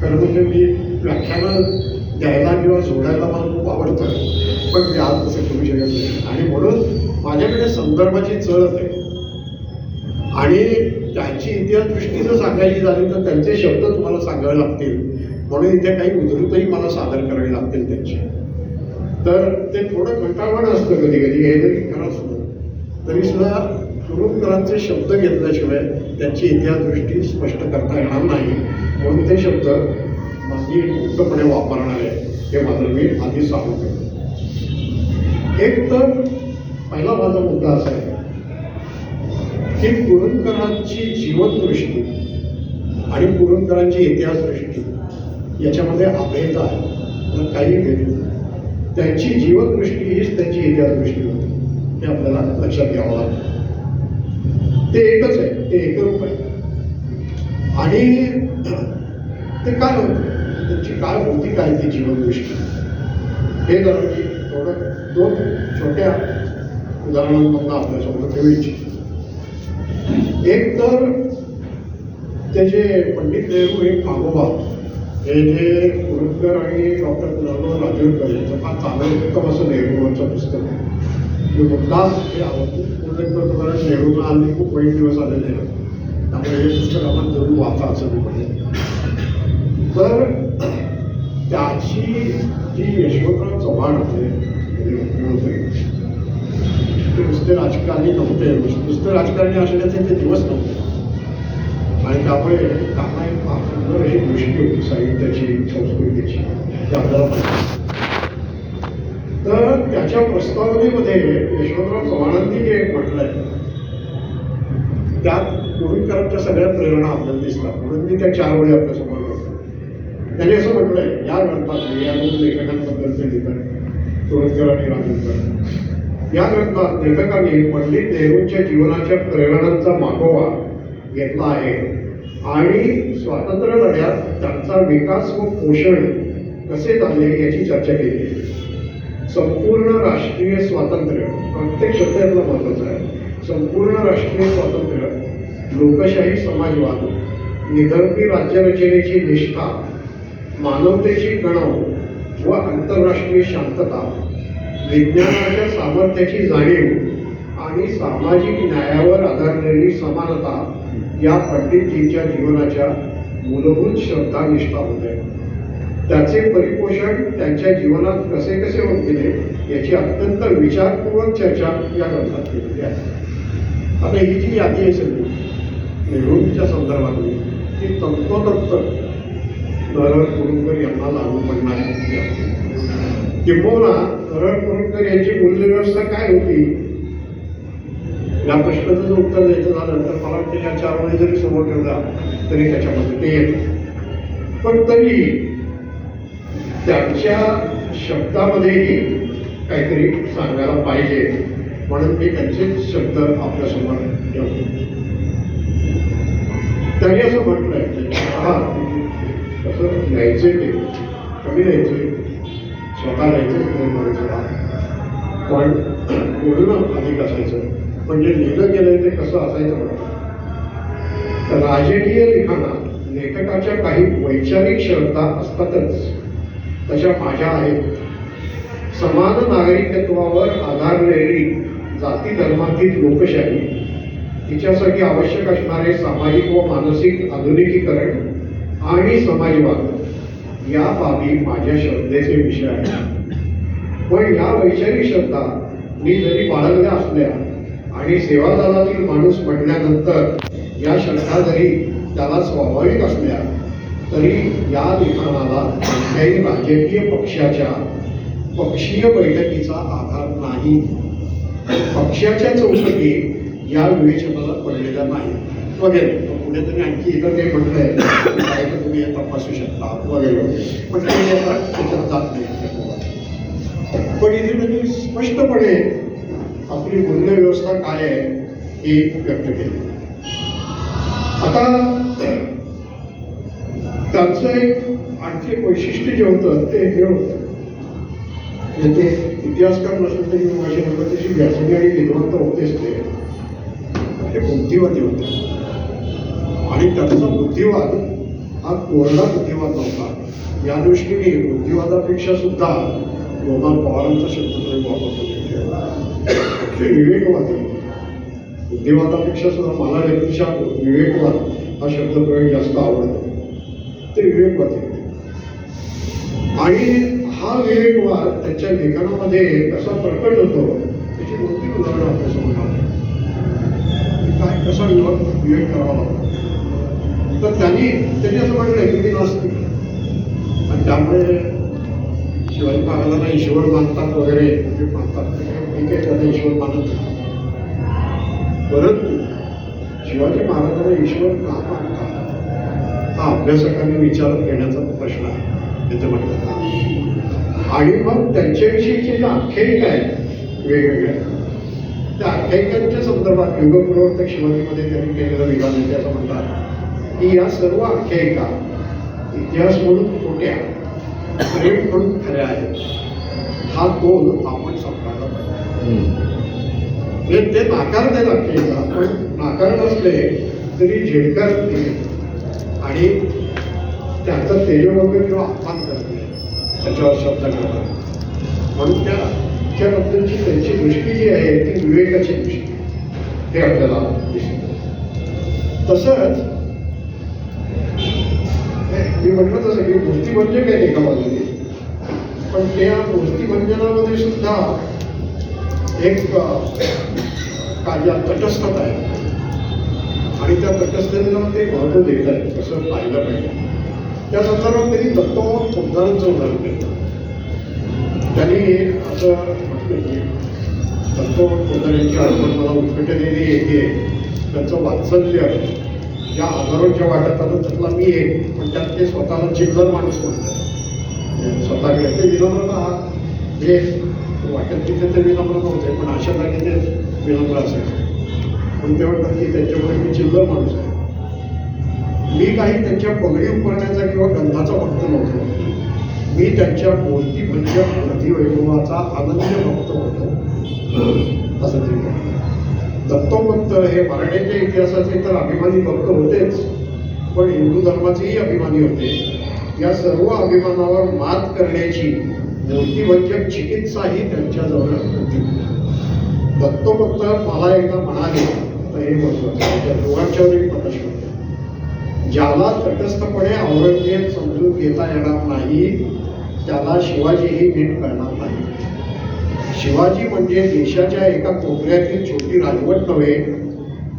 कारण म्हणजे मी व्याख्यानं द्यायला किंवा जोडायला मला खूप आवडतं, पण मी आज तसं करू शकत नाही. आणि म्हणून माझ्याकडे संदर्भाची चळच आहे. आणि त्यांची इतिहास दृष्टी जर सांगायची झाली तर त्यांचे शब्द तुम्हाला सांगावे लागतील, म्हणून इथे काही उद्धृतही मला सादर करावी लागतील त्यांची. तर ते थोडं कंटाळवाणं असतं कधी कधी, हे जरी खरं असलं तरी सुद्धा कुरुंदकरांचे शब्द घेतल्याशिवाय त्यांची इतिहास दृष्टी स्पष्ट करता येणार नाही, म्हणून ते शब्द मी मुक्तपणे वापरणार आहे हे मात्र मी आधी सांगू शकतो. एक तर पहिला माझा मुद्दा असा आहे की कुरुंदकरांची जीवनदृष्टी आणि कुरुंदकरांची इतिहास दृष्टी याच्यामध्ये अभेद आहे, तर काही भेद नाही. त्यांची जीवनदृष्टी हीच त्यांची इतिहास दृष्टी होती, हे आपल्याला लक्षात घ्यावं लागतं. ते एकच आहे, ते एकरूप आहे. आणि ते काय होतं, त्यांची काय होती, काय ती जीवनदृष्टी, हे जरा मी थोडं दोन छोट्या उदाहरणांमधून आपल्यासमोर ठेवू इच्छितो. एक तर ते जे पंडित नेहरू हे कामोबा हे जे कुरुंदकर आणि डॉक्टर कुणालराव राजूरकर यांचं फार चांगलं उत्तम असं नेहरूवरचं पुस्तक आहे. मी मुद्दाम हे आवडतं. कुरुंदकर तुम्हाला नेहरूला आले खूप वाईट दिवस आलेले आहेत, त्यामुळे हे पुस्तक आपण जरूर वाचा असं मी म्हणेन. तर त्याची जी यशवंतराव चव्हाण होते मुख्यमंत्री, ते नुसते राजकारणी नव्हते, नुसते राजकारणी असण्याचे ते दिवस नव्हते. आणि त्यामुळे त्यांना एक फार सुंदर अशी दृष्टी होती साहित्याची, संस्कृतीची, ते आपल्याला माहिती. तर त्याच्या प्रस्तावनेमध्ये यशवंतराव चव्हाणांनी जे म्हटलंय त्यात कुरुंदकरांच्या सगळ्या प्रेरणा आपल्याला दिसतात, म्हणून मी त्या 4 वेळी आपल्यासमोर करतो. त्यांनी असं म्हटलंय या ग्रंथात, या 2 लेखकांबद्दलचे लिखाण कुरुंदकर आणि राजूरकर, या ग्रंथात लेखकांनी पंडित नेहरूंच्या जीवनाच्या प्रेरणांचा मागोवा घेतला आहे आणि स्वातंत्र्य लढ्यात त्यांचा विकास व पोषण कसे झाले याची चर्चा केली आहे. संपूर्ण राष्ट्रीय स्वातंत्र्य, प्रत्येक शब्द यातला महत्वाचा आहे, संपूर्ण राष्ट्रीय स्वातंत्र्य, लोकशाही समाजवाद, निधर्मी राज्यरचनेची निष्ठा, मानवतेची कणव व आंतरराष्ट्रीय शांतता, विज्ञानाच्या सामर्थ्याची जाणीव आणि सामाजिक न्यायावर आधारलेली समानता या पंडितजींच्या जीवनाच्या मूलभूत श्रद्धा निष्ठा होत्या. त्याचे परिपोषण त्यांच्या जीवनात कसे कसे होत गेले याची अत्यंत विचारपूर्वक चर्चा या ग्रंथात केलेली आहे. आता ही जी यादी आहे सगळी नेहरूंच्या संदर्भातली, ती तंतोतंत नारळ कुरुंदकर यांना लागू पडणार आहे. किंबहुना नारळ कुरुंदकर यांची मूल्यव्यवस्था काय होती या प्रश्नाचं जर उत्तर द्यायचं झालं तर मला वाटतं या 4 वेळी जरी समोर ठेवला तरी त्याच्यामध्ये ते येतं. पण तरी त्यांच्या शब्दामध्येही काहीतरी सांगायला पाहिजे, म्हणून मी त्यांचेच शब्द आपल्यासमोर ठेवतो. त्यांनी असं म्हटलंय कसं लिहायचंय, ते कमी लिहायचंय, स्वतः लिहायचं, पण बोलणं अधिक असायचं, म्हणजे लिहिलं गेलंय ते कसं असायचं म्हणतात. राजकीय लिखाणात लेखकाच्या काही वैचारिक श्रद्धा असतातच, तशा माझ्या आहेत. समान नागरिकत्वावर आधारलेली जाती धर्मातील लोकशाही, तिच्यासाठी आवश्यक असणारे सामाजिक व मानसिक आधुनिकीकरण आणि समाजवाद या बाबी माझ्या श्रद्धेचे विषय आहेत. पण या वैचारिक श्रद्धा मी जरी बाळगल्या असल्या आणि सेवादलातील माणूस म्हटल्यानंतर या श्रद्धा जरी त्याला स्वाभाविक असल्या तरी या लिखाणाला कोणत्याही राजकीय पक्षाच्या पक्षीय बैठकीचा आधार नाही. पक्षाच्या चौकटीत या विवेचनाला पडलेल्या नाही वगैरे. पुढे तरी आणखी इतर काही म्हटलंय काय तर तुम्ही हे तपासू शकता वगैरे वगैरे, पण ते आता त्याच्यात जात नाही. पण इथे त्यांनी स्पष्टपणे आपली मूल्यव्यवस्था काय आहे हे व्यक्त केली. आता त्यांचं एक आणखी एक वैशिष्ट्य जे होतं ते हे होतं, म्हणजे ते इतिहासकार नसून तरी माझी म्हणतात तशी व्यासंगी आणि विद्वान तर होतेच ते बुद्धिवादी होते. आणि त्यांचा बुद्धिवाद हा कोरडा बुद्धिवाद नव्हता. या दृष्टीने बुद्धिवादापेक्षा सुद्धा गोपाल पवारांचा शब्द प्रयोग वापरतो ते विवेकवादी. बुद्धिवादापेक्षा सुद्धा मला व्यक्तिशा विवेकवाद हा शब्द प्रयोग जास्त आवडतो. ते विवेकवादी होते. आणि हा विवेकवाद त्यांच्या लेखनामध्ये कसा प्रकट होतो त्याची कोणती उदाहरणं आपल्यासमोर आली. काय कसा विवेक करावा लागतो. तर त्यांनी असं म्हटलंय की मी नास्तिक आणि त्यामुळे शिवाजी महाराजांना ईश्वर मानतात वगैरे जे मानतात मी काही त्यांना ईश्वर मानत नाही. परंतु शिवाजी महाराजांना ईश्वर का मानतात हा अभ्यासकांनी विचारात घेण्याचा प्रश्न आहे त्याचं म्हटलं. आणि मग त्यांच्याविषयीचे जे आख्यायिका आहेत वेगवेगळ्या त्या आख्यायिकांच्या संदर्भात युगप्रवर्तक शिवाजीमध्ये त्यांनी केलेलं विधान आहे. असं म्हणतात की या सर्व आख्यायिका इतिहास म्हणून खोट्या प्रेम म्हणून खऱ्या आहेत. हा गोल आपण सांभाळला पाहिजे. ते नाकारते आख्यायिका पण नाकारत असले तरी झेडकार केले आणि त्याचा तेजोवगैरे किंवा अपमान करते त्याच्यावर शब्द करतात. म्हणून त्याबद्दलची त्यांची दृष्टी जी आहे ती विवेकाची दृष्टी हे आपल्याला दिसतं. तसंच मी म्हटलं तसं की मूर्तिभंजक आहे एका बाजूने, पण त्या मूर्तिभंजनामध्ये सुद्धा एक कार्य तटस्थता आहे आणि त्या तटस्थतेला ते महत्त्व देत आहे असं पाहिलं पाहिजे. त्या संदर्भात त्यांनी दत्तोबा पोद्दारांचं उदाहरण दिलं. त्यांनी असं म्हटलं की दत्तोबा पोद्दार यांची आठवण मला उत्कटतेने येते. त्यांचं वात्सल्य या हजारोच्या वाट्यात आलं त्यातला मी एक, पण त्यात ते स्वतःला चिल्लर माणूस म्हणतात. स्वतःकडे ते विनम्रता म्हणजे वाटत तिथे ते विनम्र नव्हते पण अशा जागी ते विनम्र असायचे. पण ते म्हणतात की त्यांच्यामुळे मी चिल्लर माणूस आहे. मी काही त्यांच्या पगडी उपरण्याचा किंवा गंधाचा भक्त नव्हतो. मी त्यांच्या मूर्तिभंजक बुद्धिवैभवाचा अनन्य भक्त होतो असं ते म्हणतात. दत्तोपंत हे मराठ्यांच्या इतिहासाचे तर अभिमानी भक्त होतेच पण हिंदू धर्माचेही अभिमानी होते. या सर्व अभिमानावर मात करण्याची मूर्तिभंजक चिकित्साही त्यांच्याजवळ होती. दत्तोपंत मला एकदा म्हणाले तर हे महत्वाचं त्या दोघांच्यावरही प्रकाश होते. ज्याला तटस्थपणे औरंगजेब समजून घेता येणार नाही त्याला शिवाजीही नीट करणार नाही. शिवाजी म्हणजे देशाच्या एका कोपऱ्यातील छोटी राजवट नव्हे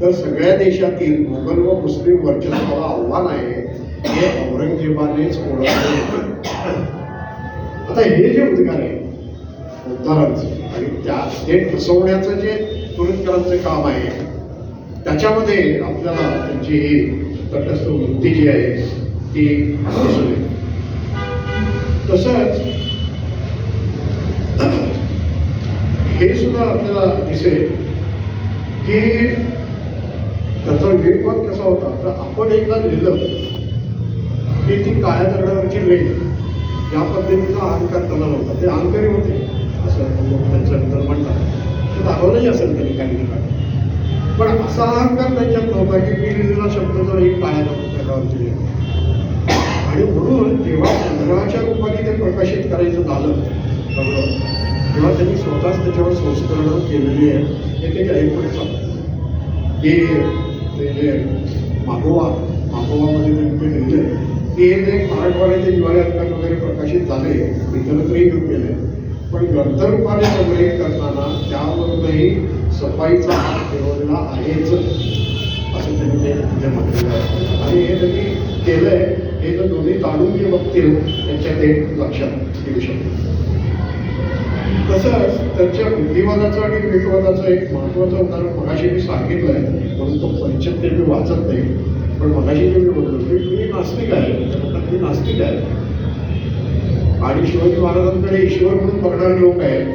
तर सगळ्या देशातील मोगल व मुस्लिम वर्चस्वाला आव्हान आहे हे औरंगजेबानेच ओळखले. आता हे जे उद्गार आहे उद्गारांचं आणि ते फसवण्याचं जे तुरुंकरांचं काम आहे त्याच्यामध्ये आपल्याला त्यांची ही तटस्थ वृत्ती जी आहे ती दिसून येते. तसंच हे सुद्धा आपल्याला दिसेल की त्याचा विवेकवाद कसा होता. तर आपण एकदा लिहिलं की ती काळ्या दगडावरची रेल या पद्धतीचा अहंकार त्यांना नव्हता. ते अहंकारी होते असं लोक त्यांच्याबद्दल म्हणतात. ते दाखवलंही असेल त्यांनी काही ठिकाणी. पण असा अहंकार त्यांच्यात नव्हता की मी लिहिलेला शब्द जर एक काळ्या दगडावरची रेल. आणि म्हणून जेव्हा संग्रहाच्या रूपाने ते प्रकाशित करायचं झालं तेव्हा त्यांनी स्वतःच त्याच्यावर संस्करणं केलेली आहे. हे ते काही पुढे सांगतात की ते जे मागोवामध्ये त्यांनी ते लिहिलं की हे मराठवाड्याचे दिवाळी अंकात वगैरे प्रकाशित झाले इतरत्रही घेऊन गेले. पण ग्रंथरूपाने संग्रहित करताना त्यावरूनही सफाईचा हात ठेवलेला आहेच असं त्यांनी ते तिथे म्हटलेलं आहे. आणि हे त्यांनी केलं आहे हे जर दोन्ही ताणून जे बघतील त्यांच्या ते लक्षात येऊ शकते. तसंच त्यांच्या बुद्धिवाद युक्तिवादाचं आणि द्वैतवादाचं एक महत्त्वाचं उदाहरण मगाशी मी सांगितलं आहे, म्हणून तो परिच्छेद ते मी वाचत नाही. पण मगाशी जे मी बोललो की मी नास्तिक आहे, मी नास्तिक आहे आणि शिवाजी महाराजांकडे ईश्वर म्हणून बघणारे लोक आहेत.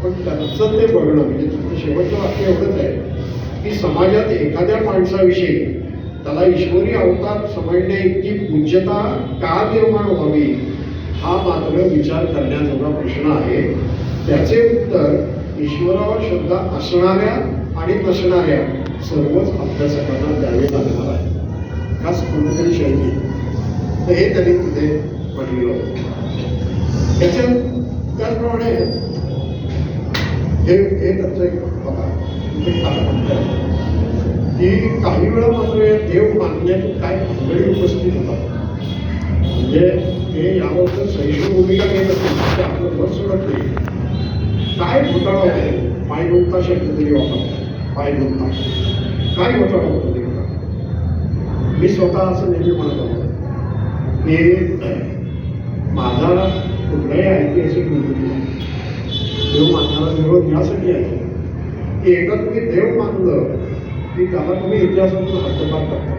पण त्यांचं ते बघणं म्हणजे तुमचं शेवटचं वाक्य एवढंच आहे की समाजात एखाद्या माणसाविषयी त्याला ईश्वरी अवतार समजण्या इतकी पूज्यता का निर्माण व्हावी हा मात्र विचार करण्याजोगा प्रश्न आहे. त्याचे उत्तर ईश्वरावर श्रद्धा असणाऱ्या आणि नसणाऱ्या सर्वच अभ्यासकांना द्यावे लागणार आहे. खास कोणतरी शैली तर हे त्यांनी तिथे म्हटलेलं होतं. त्याचप्रमाणे हे त्याचं एक बघा तिथे काय म्हणतात की काही वेळा मात्र देव मानण्यात काय भानगडी उपस्थित होतात. म्हणजे ते याबद्दल सहिष्णू भूमिका घेत असतील ते आपलं मत सोडत नाही. काय घोटाळा होतो, पायगुंता शब्द तरी वापरतात. पायगुंता काय घोटाळा होतो ते बघा. मी स्वतः असं नेहमी म्हणत होतो की माझा कुठल्याही ऐतिहासिक मुद्दे देव मानणारा विरोध यासाठी आहे की एकदा तुम्ही देव मानलं की त्याला तुम्ही इतिहासातून हद्दपार करता.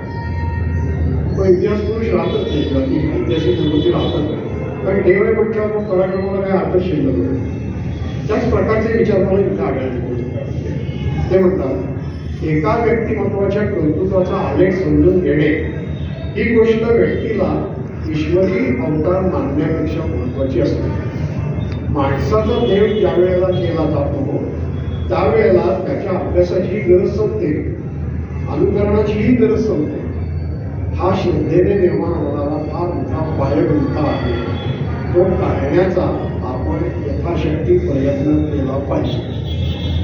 तो इतिहास पुरुष राहतच नाही किंवा ती ऐतिहासिक मुद्दे राहतच नाही. कारण देव आहे म्हटल्यावर मग पराक्रमाला काय अर्थ शिल्लक होतो. त्याच प्रकारचे विचार मला इथं आढळले. ते म्हणतात एका व्यक्तिमत्वाच्या कर्तृत्वाचा आलेख समजून घेणे ही गोष्ट व्यक्तीला ईश्वरी अवतार मानण्यापेक्षा महत्वाची असते. माणसाचा देव ज्या वेळेला केला जातो त्यावेळेला त्याच्या अभ्यासाची गरज संपते, अनुकरणाचीही गरज संपते. हा श्रद्धेने निर्माण होणारा फार मोठा पायगुंता आहे. तो टाळण्याचा आपण यथाशक्ती प्रयत्न केला पाहिजे.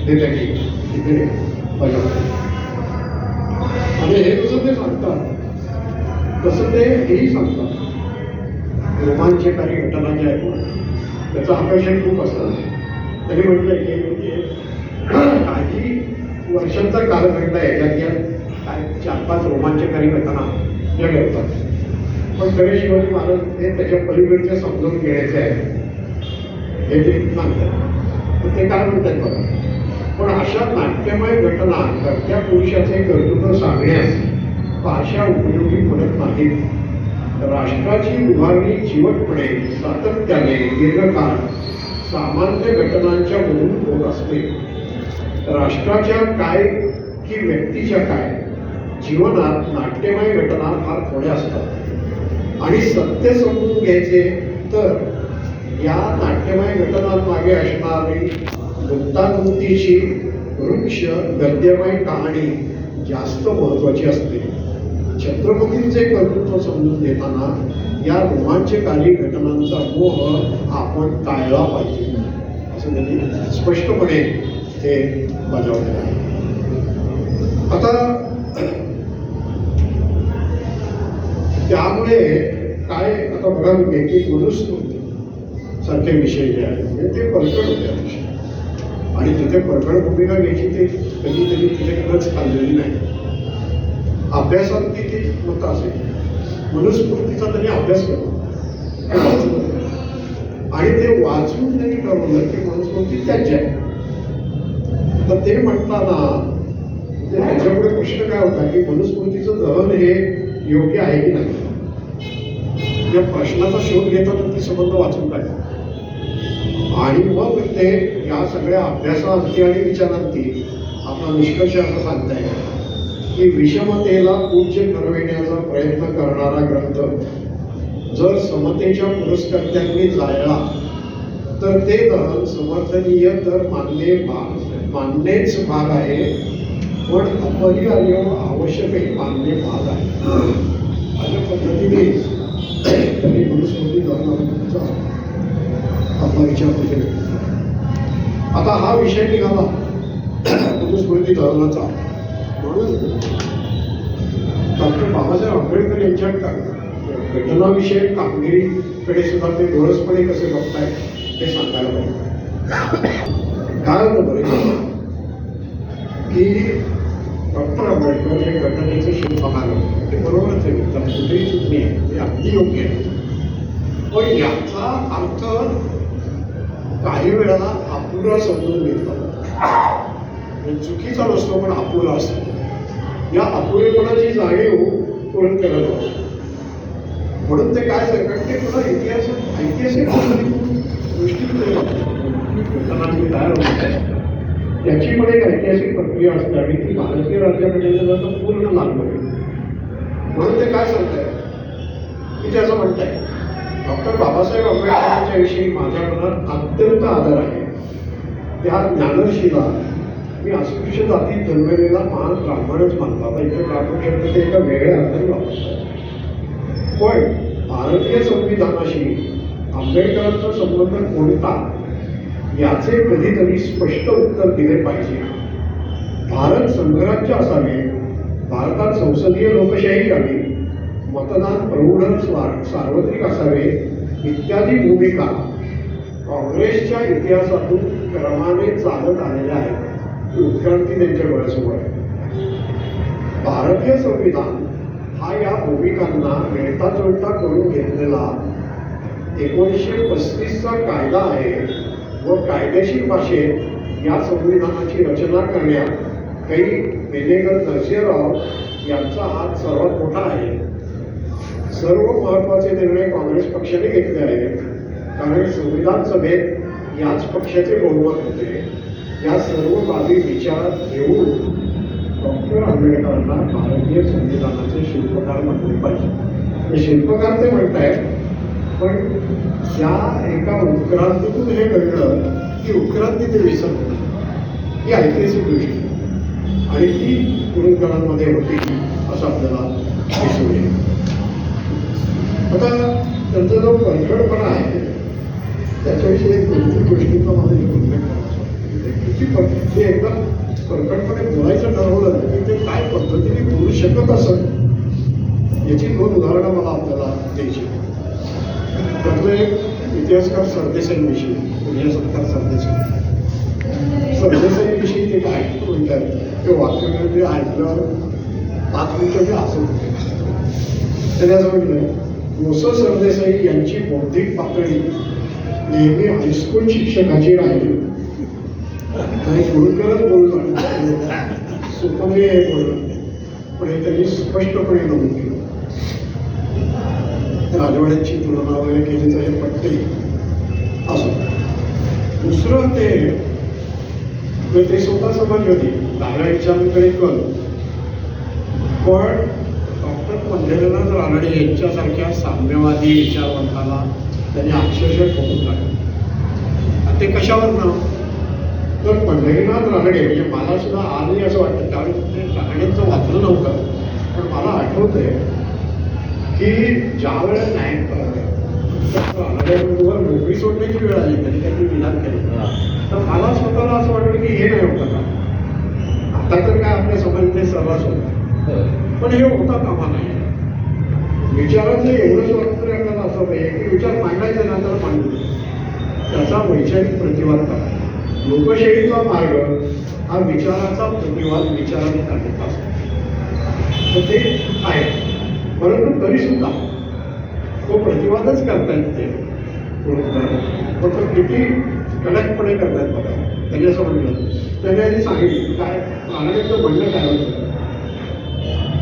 हे त्यांनी तिथे बजावले आणि हे जसं ते सांगतात तसं ते हेही सांगतात. रोमांचकारी घटना ज्या आहेत ना त्याचं आकर्षण खूप असतं. त्यांनी म्हटलंय की काही वर्षांचा कालखंड आहे याच्यातल्या काय 4-5 रोमांचकारी घटना ज्या घडतात. पण खरे शिवाजी महाराज हे त्याच्या पलीकडच्या समजून घेण्याचे आहे हे ते सांगतात. ते काय म्हणतात बघा. पण अशा नाट्यमय घटना कर्त्या पुरुषाचे कर्तृत्व सांगण्यास भाषा उपयोगी पडत नाहीत. राष्ट्राची उभारणी चिवटपणे सातत्याने दीर्घकाळ सामान्य घटनांच्या मधून होत असते. राष्ट्राच्या काय की व्यक्तीच्या काय जीवनात नाट्यमय घटना फार थोड्या असतात. आणि सत्य समजून घ्यायचे तर या नाट्यमय घटनांमागे असणारी गुंतागुंतीची वृक्ष गद्यमय कहाणी जास्त महत्वाची असते. छत्रपतींचे कर्तृत्व समजून घेताना या रोमांचकारी घटनांचा मोह आपण टाळला पाहिजे असं त्यांनी स्पष्टपणे ते बजावलेलं आहे. आता त्यामुळे काय आता बघा की मनुस्मृती सारखे विषय जे आहेत म्हणजे ते परखड होते विषय आणि तिथे परखड भूमिका घ्यायची ते कधीतरी तिथे खरंच खाल्लेली नाही. अभ्यासात किती मत असेल मनुस्मृतीचा त्यांनी अभ्यास केला आणि ते वाचून त्यांनी ठरवलं की मनुस्मृती त्याची आहे. तर ते म्हणताना त्याच्यापुढे प्रश्न काय होता की मनुस्मृतीचं दहन हे योग्य आहे की नाही. या प्रश्नाचा शोध घेताना ते संबंध वाचून काढला आणि मग ते या सगळ्या अभ्यासाअंती आणि विचारांती आपला निष्कर्ष असं सांगता येईल की विषमतेला पूज्य ठरविण्याचा प्रयत्न करणारा ग्रंथ जर समतेच्या पुरस्कर्त्यांनी जाळला तर ते दहन समर्थनीय तर मानणेच भाग आहे, पण अपरिहार्य आवश्यकही मानणे भाग आहे. अशा पद्धतीने त्यांनी मनुस्मृती दहनाचा आपला विचार तिथे. आता हा विषय निघाला मनुस्मृती दहनाचा म्हणून डॉक्टर बाबासाहेब आंबेडकर यांच्या घटनाविषयक कामगिरीकडे सुद्धा ते डोळसपणे कसे बघताय ते सांगायला पाहिजे. काय होतं बरं की डॉक्टर आंबेडकर हे घटनेचे शोध पाहणार ते बरोबरच आहे, त्याला कुठेही चूक नाही आहे, ते अगदी योग्य आहे. पण याचा अर्थ काही वेळाला अपुरा समजून घेतला. चुकीचा नसतो पण अपुरा असतो. या अपुरेपणाची जाणीव करून करत असतो. म्हणून ते काय सांगतात ते तुला ऐतिहासिक दृष्टीकोन तयार होत आहे. त्याची पण एक ऐतिहासिक प्रक्रिया असते आणि ती भारतीय राज्यघटनेला पूर्ण लागू आहे. म्हणून ते काय सांगताय की ते असं म्हणताय डॉक्टर बाबासाहेब आंबेडकरांच्या विषयी माझ्या मनात अत्यंत आदर आहे. त्या ज्ञानशीला मी अस्पृश्य जातीत जन्मलेला महान ब्राह्मणच मानतात. इथे ब्राह्मण शब्द ते एका वेगळ्या अर्थाने वापरतात. पण भारतीय संविधानाशी आंबेडकरांचा संबंध कोणता याचे कधीतरी स्पष्ट उत्तर दिले पाहिजे. भारत संघराज्य असावे, भारतात संसदीय लोकशाही यावी, मतदान प्रौढ सार्वत्रिक असावे इत्यादी भूमिका काँग्रेसच्या इतिहासातून क्रमाने चालत आलेल्या आहेत. उत्क्रांती त्यांच्या डोळ्यासमोर आहे. भारतीय संविधान हा या भूमिकांना मिळता जुळता करून घेतलेला 1935चा कायदा आहे व कायदेशीर भाषेत या संविधानाची रचना करण्यात काही मेनेगर नरसिंहराव यांचा हात सर्वात मोठा आहे. सर्व महत्त्वाचे निर्णय काँग्रेस पक्षाने घेतले आहेत कारण संविधान सभेत याच पक्षाचे बहुमत होते. या सर्व बाबी विचारात घेऊन डॉक्टर आंबेडकरांना भारतीय संविधानाचे शिल्पकार म्हटले पाहिजे. हे शिल्पकार ते म्हणतायत पण या एका उत्क्रांतीतून हे कळलं की उत्क्रांती ते विसरले. ही ऐतिहासिक दृष्टी आणि ती कुरुंकरांमध्ये होती असं आपल्याला दिसून येईल. आता त्यांचा जो परखडपणा आहे त्याच्याविषयी एक दोन गोष्टींचा मला एक उल्लेख करायचा. ते एकदा परखडपणे बोलायचं ठरवलं की ते काय पद्धतीने बोलू शकत असत याची 2 उदाहरणं मला आपल्याला द्यायची. त्यातलं एक इतिहासकार सरदेसाईंविषयी, पुण्या सत्कार सरदेसाईंविषयी ते काय म्हणतात ते वाक्य म्हणजे ऐकल्यावर 5 मिनिटं मी हसत होते. त्याने असं म्हटलं गोस सरदेसाई यांची बौद्धिक पातळी नेहमी हायस्कूल शिक्षकाची राहिली आणि कुरुंकरच बोललं सोपं हे बोललं पण हे त्यांनी स्पष्टपणे नमूद केलं. राजवाड्यांची तुलना वगैरे केली तर हे पटते असं. दुसरं ते स्वतः समजली होती डाव्या विचारांकडे कल पण डॉक्टर पंढरीनाथ रानडे यांच्यासारख्या साम्यवादी विचारवंताला त्यांनी अक्षरशः ठोकून टाकलं. ते कशावरनं तर पंढरीनाथ रानडे म्हणजे मला सुद्धा आजही असं वाटतं त्यावेळी ते रानडेंचं वाचलं नव्हतं पण मला आठवतंय की ज्या वेळेला रानडेंवर नोकरी सोडण्याची वेळ आली त्यांनी त्यांनी विधान केलं तर मला स्वतःला असं वाटलं की हे नाही होतं का. आता तर काय आपल्या समाजाने सर्रास होतं पण हे होता कामा नाही. विचाराचं एवढं स्वातंत्र्य आपल्याला असं पाहिजे की विचार मांडायचे ना तर मांडू त्याचा वैचारिक प्रतिवाद करा. लोकशाहीचा मार्ग हा विचाराचा प्रतिवाद विचाराने करण्याचा असतो तर ते आहे. परंतु तरीसुद्धा तो प्रतिवादच करतायत ते पण तो किती कडकपणे करतायत बघा. त्यांनी असं म्हटलं त्यांनी आधी सांगितलं काय रानडेचं म्हणणं काय होतं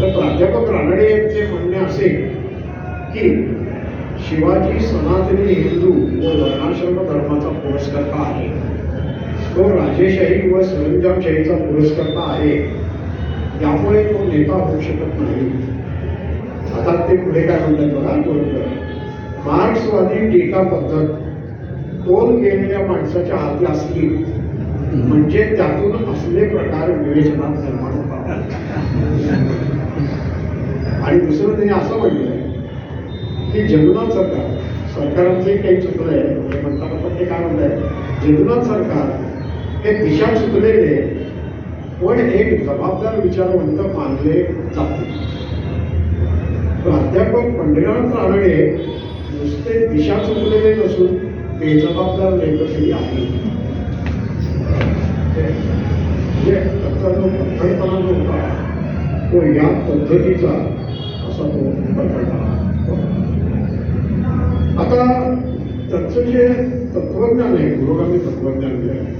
तर प्राध्यापक रानडे यांचे म्हणणे असे की शिवाजी सनातनी हिंदू व वर्णाश्रम धर्माचा पुरस्कर्ता आहे. तो राजेशाही व सरंजामशाहीचा पुरस्कर्ता आहे त्यामुळे तो नेता होऊ शकत नाही. आता ते पुढे काय म्हणतात बघा बरोबर मार्क्सवादी टीका पद्धत तोल गेलेल्या माणसाच्या हाती असली म्हणजे त्यातून असले प्रकार विवेचनात निर्माण होतात. आणि दुसरं त्यांनी असं म्हटलंय की जगन्नाथ सरकारांचंही काही चुकलं आहे हे म्हणताना पण ते काय म्हणताय जगन्नाथ सरकार हे दिशा चुकलेले पण एक जबाबदार विचारवंत मानले जाते. प्राध्यापक पंढरीनाथ रानडे नुसते दिशा चुकलेले नसून बेजबाबदार लेखकही आहे. म्हणजे त्याचा जो प्रखडपणा जो होता तो या पद्धतीचा असा तो प्रखडपणा. आता त्याचं जे तत्वज्ञान आहे पुरोगामी तत्वज्ञान जे आहे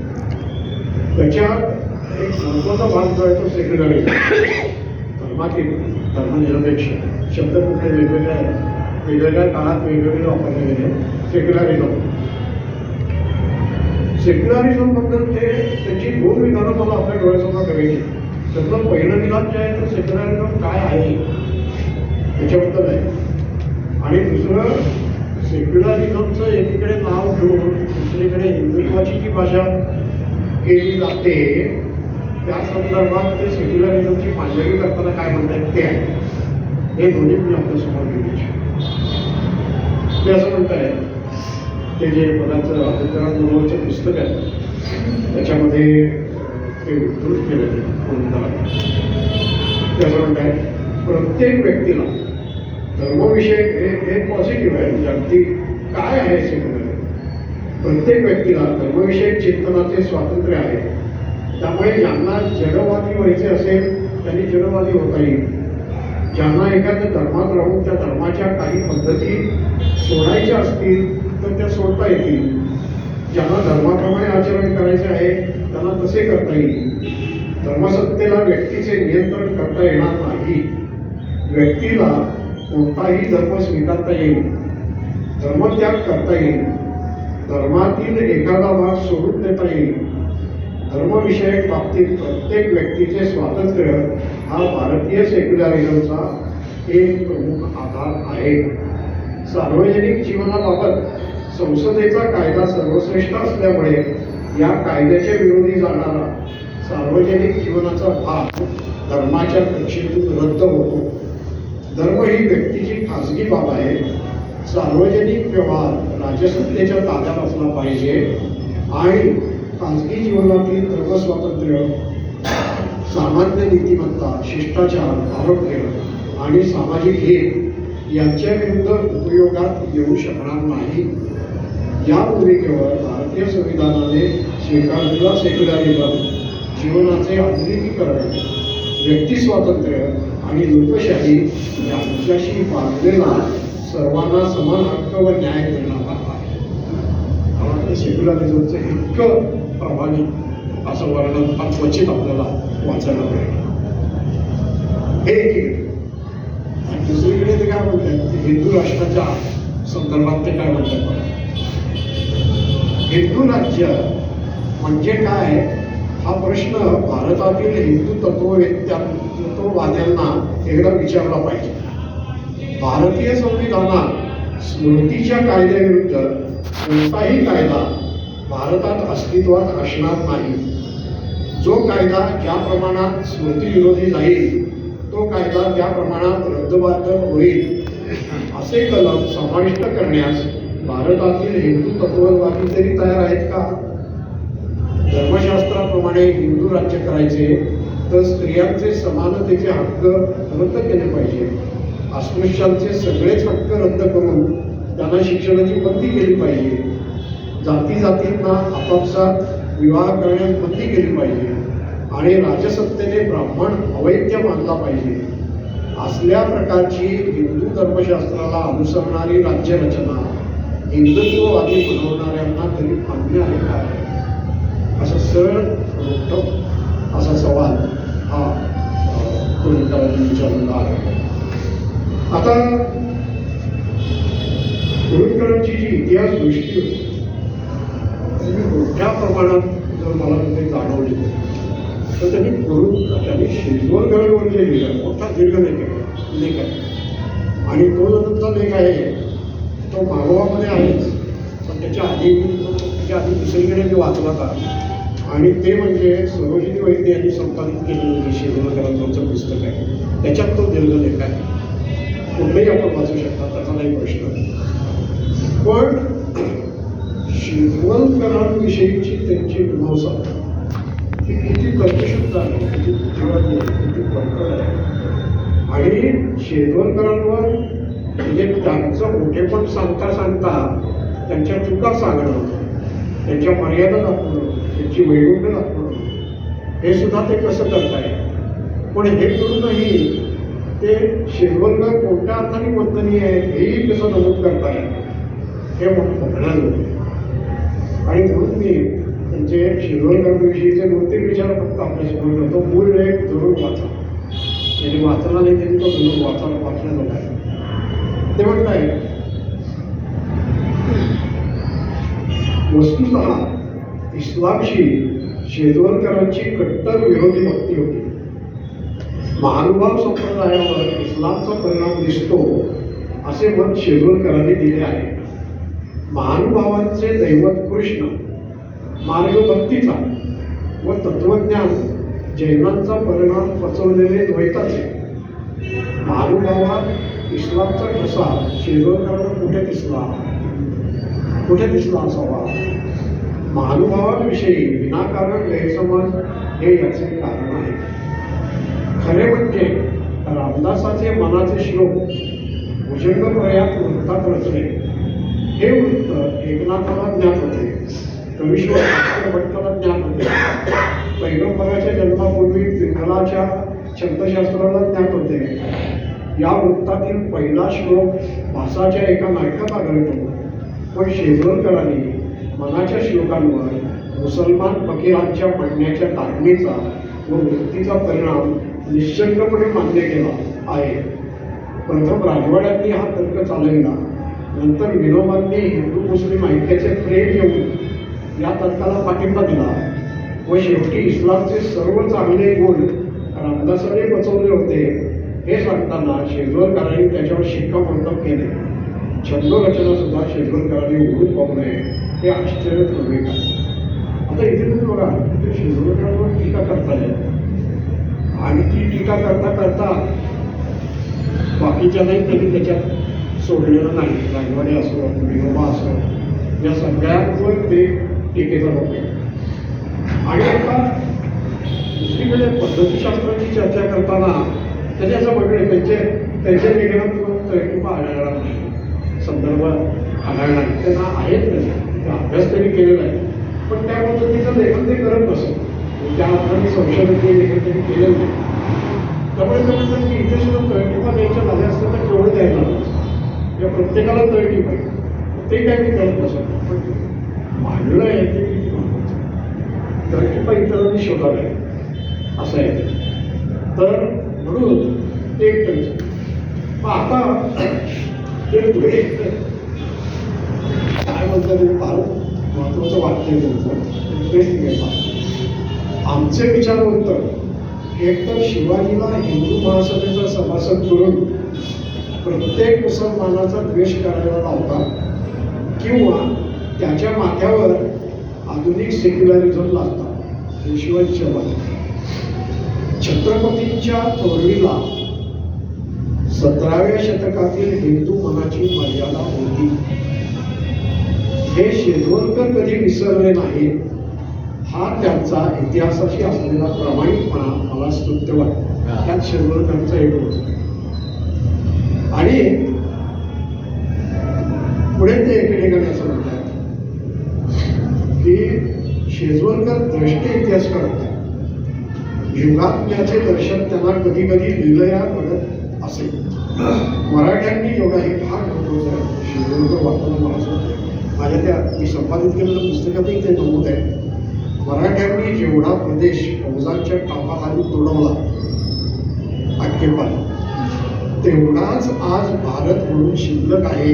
त्याच्यात एक महत्त्वाचा भाग जो आहे तो सेक्युलरिझम, धर्मातील धर्मनिरपेक्ष शब्द कुठे वेगवेगळ्या काळात वेगवेगळे वापरले गेले. सेक्युलरिझमबद्दल त्याची दोन विधानं मला आपल्या डोळ्यासमोर करायची. त्यातलं पहिलं विधान जे आहे तर सेक्युलरिझम काय आहे त्याच्याबद्दल आहे, आणि दुसरं सेक्युलरिझमचं एकीकडे नाव घेऊन दुसरीकडे हिंदुत्वाची जी भाषा केली जाते त्या संदर्भात ते सेक्युलरिझमची मांडणी करताना काय म्हणतात ते आहे. हे दोन्ही मी आपल्यासमोर घेऊ इच्छितो. ते असं म्हणताय, ते जे पदाचं आदित्यनाथ गुरुवरचं पुस्तक आहे त्याच्यामध्ये ते उद्धृत केलं ते असं म्हणताय, प्रत्येक व्यक्तीला धर्मविषयक हे पॉझिटिव्ह आहे, म्हणजे अगदी काय आहे सेक्युलरिझम. प्रत्येक व्यक्तीला धर्मविषयक चिंतनाचे स्वातंत्र्य आहे. त्यामुळे ज्यांना जडवादी व्हायचे असेल त्यांनी जडवादी होता येईल. ज्यांना एखाद्या धर्मात राहून त्या धर्माच्या काही पद्धती सोडायच्या असतील तर त्या सोडता येतील. ज्यांना धर्माप्रमाणे आचरण करायचे आहे त्यांना तसे करता येईल. धर्मसत्तेला व्यक्तीचे नियंत्रण करता येणार नाही. व्यक्तीला कोणताही धर्म स्वीकारता येईल, धर्मत्याग करता येईल, धर्मातील एखादा भाग सोडून देता येईल. धर्मविषयक बाबतीत प्रत्येक व्यक्तीचे स्वातंत्र्य हा भारतीय सेक्युलरिझमचा एक प्रमुख आधार आहे. सार्वजनिक जीवनाबाबत संसदेचा कायदा सर्वश्रेष्ठ असल्यामुळे या कायद्याच्या विरोधी जाणारा सार्वजनिक जीवनाचा भाग धर्माच्या कक्षेतून रद्द होतो. धर्म ही व्यक्तीची खाजगी बाब आहे. सार्वजनिक व्यवहार राजसत्तेच्या ताब्यात असला पाहिजे आणि खाजगी जीवनातील धर्मस्वातंत्र्य, सामान्य नीतिमत्ता, शिष्टाचार, आरोग्य आणि सामाजिक हित यांच्या विरुद्ध उपयोगात येऊ शकणार नाही. या भूमिकेवर भारतीय संविधानाने स्वीकारलेला सेक्युलरिझम जीवनाचे आधुनिकीकरण, व्यक्ती स्वातंत्र्य आणि लोकशाही यांच्याशी बांधलेला सर्वांना समान हक्क व न्याय देणारा आहे. मला सेक्युलरिझमचं इतकं प्रामाणिक असं वर्णन फार क्वचित आपल्याला वाचायला मिळेल. हे एक. आणि दुसरीकडे ते काय म्हणतात, हिंदू राष्ट्राच्या संदर्भात ते काय म्हणतात, हिंदू राज्य म्हणजे काय हा प्रश्न भारतातील हिंदू तत्ववाद्यांना एकदा विचारला पाहिजे. भारतीय संविधानात स्मृतीच्या कायद्याविरुद्ध कोणताही कायदा भारतात अस्तित्वात असणार नाही. जो कायदा ज्या प्रमाणात स्मृतीविरोधी जाईल तो कायदा त्या प्रमाणात रद्दबातल होईल असे कलम समाविष्ट करण्यास भारतातील हिंदू तत्ववादी तरी तयार आहेत का? धर्मशास्त्राप्रमाणे हिंदू राज्य करायचे तर स्त्रियांचे समानतेचे हक्क रद्द केले पाहिजे. अस्पृश्यांचे सगळेच हक्क रद्द करून त्यांना शिक्षणाची बंदी केली पाहिजे. जातींना आपापसात विवाह करण्यास बंदी केली पाहिजे आणि राजसत्तेने ब्राह्मण अवैध मानला पाहिजे. असल्या प्रकारची हिंदू धर्मशास्त्राला अनुसरणारी राज्यरचना हिंदुत्ववादी बनवणाऱ्यांना तरी मान्य आहे का? असा सरळ रोखठोक असा सवाल हा कुलकर्णी विचारलेला आहे. आता कुलकर्णीची जी इतिहास दृष्टी होती ती मोठ्या प्रमाणात जर मला तिथे जाणवली तर त्यांनी शेजवळगडवर जे लिहिलं मोठा दीर्घ लेख आहे आणि तो जो तुमचा लेख आहे तो मागोवामध्ये आहेच, पण त्याच्या आधी दुसरीकडे मी वाचला होता आणि ते म्हणजे सरोजिनी वैद्य यांनी संपादित केलेलं जे शेजवळकरांचं पुस्तक आहे त्याच्यात तो दीर्घ लेख आहे. कुठेही आपण वाचू शकता, त्याचा नाही प्रश्न. पण शेजवळकरांविषयीची त्यांची मीमांसा ही किती तर्कशुद्ध आहे, किती बुद्धिवादी आहे, किती तर्कड आहे. आणि शेजवळकरांवर म्हणजे त्यांचं मोठेपण सांगता त्यांच्या चुका सांगणं, त्यांच्या मर्यादा दाखवणं, त्यांची वैगुण्य दाखवणं हे सुद्धा ते कसं करताय. पण हे करूनही ते शेजवळकर कोणत्या अर्थाने वंदनीय आहेत हेही कसं नमूद करताय हे बघण्यात होते. आणि म्हणून मी त्यांचे शिरोडकरांविषयीचे 2-3 विचार फक्त आपल्यासमोर करतो. मूळ लेख जरूर वाचा. त्यांनी वाचला नाही त्यांनी तो जरूर वाचण्याचा आहे. ते म्हणताय, वस्तुतः इस्लामशी शेजवलकरांची कट्टर विरोधी भक्ती होती. महानुभाव संप्रदायावर इस्लामचा परिणाम दिसतो असे मत शेजवलकरांनी दिले आहे. महानुभावांचे दैवत कृष्ण, मार्ग भक्तीचा व तत्वज्ञान जैनांचा परिणाम पचवलेले द्वैताचे. महानुभावात इस्लामचा ठसा शेजवलकरांना कुठे दिसला असावा? महानुभावांविषयी विनाकारण गैरसमज हे याचे कारण आहे. खरे म्हणजे रामदासाचे मनाचे श्लोक भुजंगप्रयात वृत्तात रचले. हे वृत्त एकनाथाला ज्ञात होते, कवीश्वर भट्टाला ज्ञात होते, पैगंबराच्या जन्मापूर्वी पिंगलाच्या छंदशास्त्राला ज्ञात होते. या वृत्तातील पहिला श्लोक भासाच्या एका नाटकात आढळतो. पण शेजवलकरांनी मनाच्या श्लोकांवर मुसलमान फकीरांच्या म्हणण्याच्या टाकणीचा व वृत्तीचा परिणाम निश्चलपणे मान्य केला आहे. प्रथम राजवाड्यांनी हा तर्क चालविला, नंतर विनोबांनी हिंदू मुस्लिम ऐक्याचे प्रेम घेऊन या तर्काला पाठिंबा दिला व शेवटी इस्लामचे सर्व चांगले गुण रामदासाने पचवले होते हे सांगताना शेजवलकरांनी त्याच्यावर शिक्कामोर्तब केले. छंदरचना सुद्धा शेजवलकरांनी उघडून पाहू नये हे आश्चर्य नव्हे का? आता इथे तुम्ही बघा, ते शेजवलकरांवर टीका करताय आणि ती टीका करता करता बाकीच्यालाही त्यांनी त्याच्यात सोडलेलं नाही. राजवाडे असो, विनोबा असो, या सगळ्यांवर ते टीकेचा होते. आणि आता दुसरीकडे पद्धतीशास्त्राची चर्चा करताना त्याने असं म्हटलं, त्यांच्या लेखनात टीका आढळणार नाही, संदर्भ आढळणार नाही. त्यांना आहेत ते अभ्यास त्यांनी केलेला आहे, पण त्या पद्धतीचं लेखन ते करत नसत. त्या अर्थाने संशोधकीय लेखन त्यांनी केलेलं नाही. त्यामुळे ते म्हणतात की इथे सुद्धा तळटीपा द्यायच्या झाल्या असतात तर केवढं द्यायला या प्रत्येकाला तळटीप आहे, ते काय मी करत नसत. पण मांडलं आहे ते किती महत्वाचं. तळटीपा इतरांनी शोधावे असं आहे. तर म्हणून ते एक त्यांचं. मग आता ते पुढे काय म्हणतात, फार महत्वाचं वाक्य त्यांचं इंटरेस्टिंग आहे. आमचे विचारवंत एकतर शिवाजीला हिंदू महासभेचा सभासद करून प्रत्येक मुसलमानाचा द्वेष करायला लावतात किंवा त्याच्या माथ्यावर आधुनिक सेक्युलरिझम लावतात. हे शिवाजीच्या बाबतीत. छत्रपतींच्या चोरवीला 17व्या शतकातील हिंदू मनाची मर्यादा होती हे शेजवलकर कधी विसरले नाही. हा त्यांचा इतिहासाशी असलेला प्रामाणिकपणा मला स्तुत्य वाटतो. त्यात शेजवलकरांचा एक होतं. आणि पुढे ते एके ठिकाणी असं म्हणतात की शेजवलकर द्रष्टे इतिहासकार होते. युगात्म्याचे दर्शन त्यांना कधी कधी लिलया पडत असे. मराठ्यांनी योगा हे फार महत्वाचं आहे. शेजवलकर वाचताना मला असं माझ्या त्या मी संपादित केलेल्या पुस्तकातही ते नमूद आहे. मराठ्यांनी जेवढा प्रदेश फौजांच्या टापाखाली तोडवला आटकेपार, तेवढाच आज भारत म्हणून शिल्लक आहे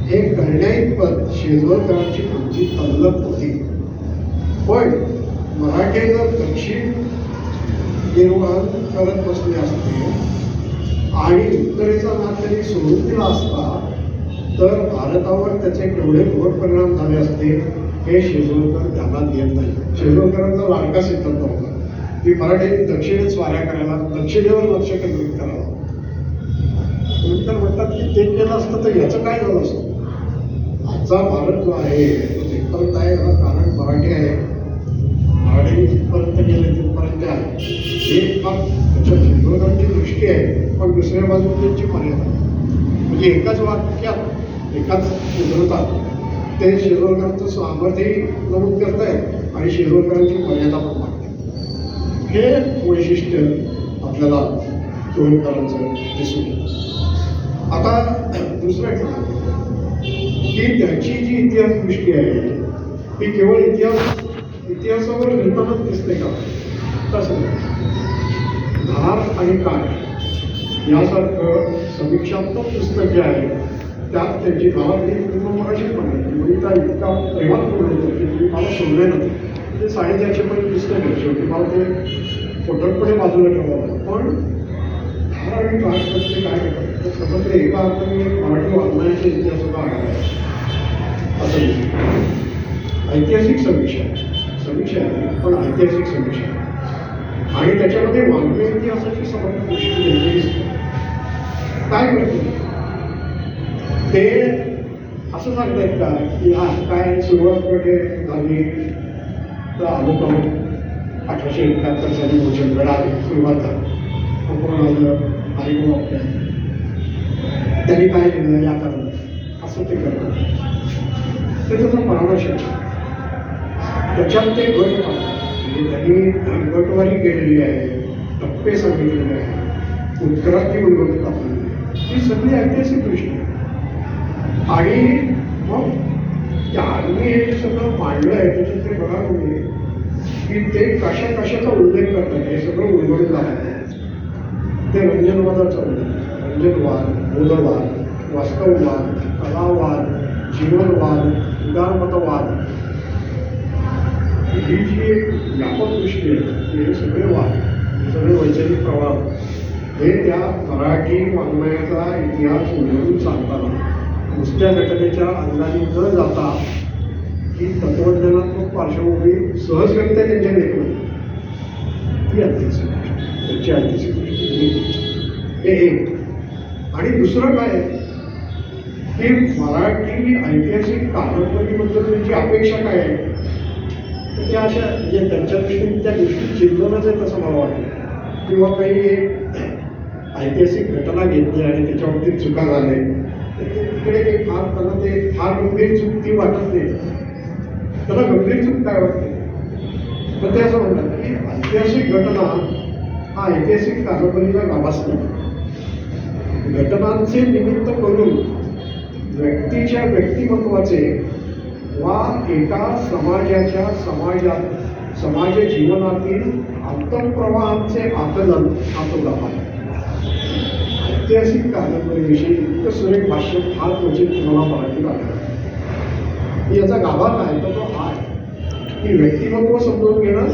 हे कळण्याइतपत शेजवलकरांची पुढची तल्लक होती. पण मराठे जर दक्षिण निर्वहन करत बसले असते आणि उत्तरेचा नाद त्यांनी सोडून दिला असता तर भारतावर त्याचे केवढे घोर परिणाम झाले असते हे शेजवलकर ध्यानात घेत नाही. शेजवलकरांचा लाडका सिद्धांत होता की मराठ्यांनी दक्षिणेत स्वाऱ्या करायला, दक्षिणेवर लक्ष केंद्रित करावं. तर म्हणतात की ते केलं असतं तर याचं काय झालं असतं. आजचा भारत जो आहे तो जिथपर्यंत आहे याला कारण मराठी आहे. मराठी जिथपर्यंत गेले तिथपर्यंत आहे. हे फार त्याच्या शेजवलकरांची दृष्टी आहे, पण दुसऱ्या बाजूला त्यांची मर्यादा. म्हणजे एकाच वाक्यात एकाच चित्रतात ते शेजवलकरांचं सामर्थ्यही नमूद करतायत आणि शेजवलकरांची मर्यादा पण मागतात. हे वैशिष्ट्य आपल्याला टोळकरांचं दिसून येतं. आता दुसरं की त्याची जी इतिहास दृष्टी आहे ती केवळ इतिहास इतिहासावर लिहितानाच दिसते का तसं धार आणि काठ यासारखं समीक्षात्मक पुस्तक जे आहे त्यात त्यांची गावातली पूर्ण मराठी पण मी त्या इतका प्रेमात बोललो होतो की तुम्ही मला सोडले नव्हते ते 450 पर्यंत पुस्तक आहे शेवटी मला ते फोटोकडे बाजूला ठेवावं पण धार आणि काठ म्हणजे काय करतात तर समजले एका अर्थाने मराठी वाङ्मयाच्या इतिहासाचा आढावा आहे असं ऐतिहासिक समीक्षा आहे पण ऐतिहासिक समीक्षा आणि त्याच्यामध्ये वाङ्मय इतिहासाची समग्र गोष्टी दिसते काय करतो ते असं सांगतायत का की हा काय सुरुवात कुठे झाली तर अमुक 1871 साली भूषणगड आले सुरुवात झाली कोण आलं हरिभाऊ आपल्या त्यांनी काय केलं या कारण असं ते करतात ते त्याचा परामर्श त्याच्यात ते गट म्हणजे त्यांनी गटवारी केलेली आहे टप्पे सांगितलेले आहे उत्तरातली उलगडून टाकलेली आहे ही सगळी ऐतिहासिक दृष्टी आहे आणि मग त्यांनी हे सगळं मांडलं आहे त्याच्यात ते बघा तुम्ही की ते कशाचा उल्लेख करतात हे सगळं उलगडून दाखवतात ते रंजनवादाचा उल्लेख रंजनवाद बोधवाद वास्तववाद कलावाद जीवनवाद उदारमतवाद ही जी एक व्यापक दृष्टी आहे हे सगळे वाद सगळे वैचारिक प्रवाह हे त्या मराठी वाङ्मयाचा इतिहास उलगडून सांगताना नुसत्या घटनेच्या अंदाजी न जाता ही तत्वज्ञानात्मक पार्श्वभूमी सहजगत्या त्यांच्या लेखनात ही ऐतिहासिक त्यांची ऐतिहासिक दृष्टी हे एक आणि दुसरं काय की मराठी ऐतिहासिक कादंबरीबद्दल त्यांची अपेक्षा काय आहे तर त्या अशा म्हणजे त्यांच्या दृष्टीने त्या गोष्टी चिंतनच आहे तसं मला वाटतं किंवा काही ऐतिहासिक घटना घेतली आणि त्याच्यावरती चुका झाल्या तर तिकडे काही फार त्यांना ते फार गंभीर चूक ती वाटत नाही त्याला गंभीर चूक काय वाटते तर ते असं म्हणतात की ऐतिहासिक घटना हा ऐतिहासिक कादंबरीचा गाभास नाही घटनांचे निमित्त करून व्यक्तीच्या व्यक्तिमत्वाचे वा एका समाज जीवनातील अंतःप्रवाहांचे आकलन हा तो गाभा आहे ऐतिहासिक कादंबरीविषयी इतकं सुरेख भाष्य फार क्वचित तुम्हाला मराठीत आढळतं याचा गाभा काय तर तो हा आहे की व्यक्तिमत्व समजून घेणं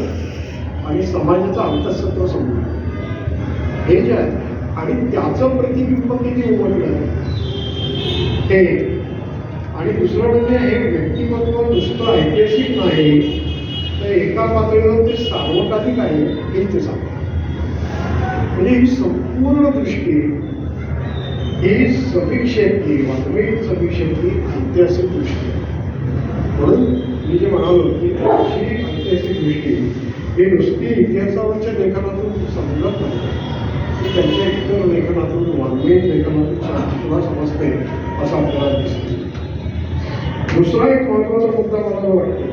आणि समाजाचं अंतःसत्व समजून घेणं हे जे आहे आणि त्याचं प्रतिबिंब किती उमटलं ते आणि दुसरं म्हणजे हे व्यक्तिमत्व नुसतं ऐतिहासिक नाही तर एका पातळीवर ते सार्वकालिक आहे हे ते सांगतात म्हणजे ही संपूर्ण दृष्टी ही समीक्षेतली वाङ्मयीन समीक्षेतली ऐतिहासिक दृष्टी म्हणून मी जे म्हणालो की अशी ऐतिहासिक दृष्टी ही नुसती इतिहासावरच्या लेखनातून समजत नाही ती त्यांच्या इतर लेखनातून वाङ्मयीन लेखनातून सुद्धा समजते असं आपल्याला दिसते दुसरा एक महत्त्वाचा मुद्दा मला वाटतो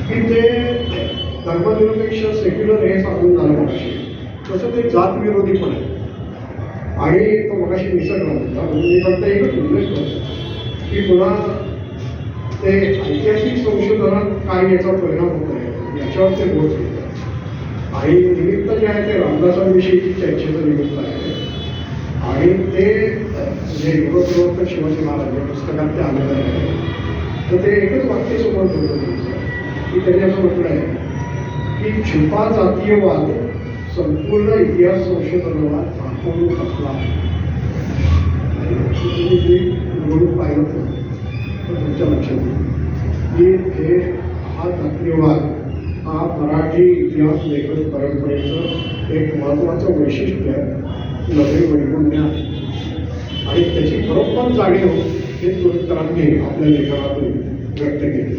की ते धर्मनिरपेक्ष सेक्युलर हे सांगून झालं पाहिजे तसं ते जातविरोधी पण आहे आणि तो मगाशी निसर्गला होता म्हणून मी फक्त एकच उल्लेख करतो की पुन्हा ते ऐतिहासिक संशोधनात काय याचा परिणाम होत आहे याच्यावर ते बोलत होतं आणि निमित्त जे आहे ते रामदासांविषयीची चर्चेचं निमित्त आहे आणि ते जे युवक शिवाजी महाराज या पुस्तकात ते आलेलं आहे तर ते एकच वाक्य समोर ठेवतं की त्यांनी असं म्हटलं आहे की छुपा जातीयवाद संपूर्ण इतिहास संशोधनाला झाकून बसला तुम्ही निवडून पाहिलं तर तुमच्या लक्षात येईल की हे हा जातीयवाद हा मराठी इतिहास लेखन परंपरेचं एक महत्त्वाचं वैशिष्ट्य नवे वैगुण्य आहे आणि त्याची खरोखर जाणीव हे तुरुंकरांनी आपल्या लेखनातून व्यक्त केली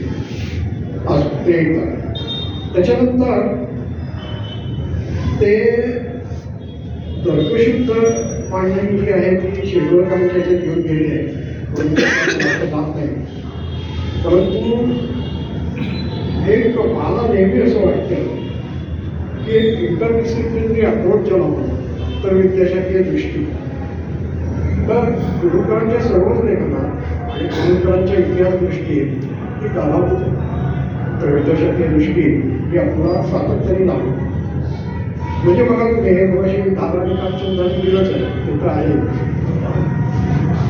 आज ते एक झालं त्याच्यानंतर ते तर्कशुद्ध मांडणी जी आहे ती शेजवळकरांच्या याच्यात घेऊन गेली आहे जात नाही परंतु एक मला नेहमी असं वाटतं की एक इंटरडिसिप्लिनरी अप्रोच ज्याला म्हणतो तर विद्याशाखीय दृष्टी तर कुरुकरांच्या सर्वच लेखनात आणि कुरुकरांच्या इतिहास दृष्टीत ही कालावधी त्रयोदशीच्या दिवशी ही आपला स्वातंत्र्य लागू. म्हणजे बघा तुम्ही हे मगाशी धार्मिकांचं दिलंच आहे, ते तर आहे.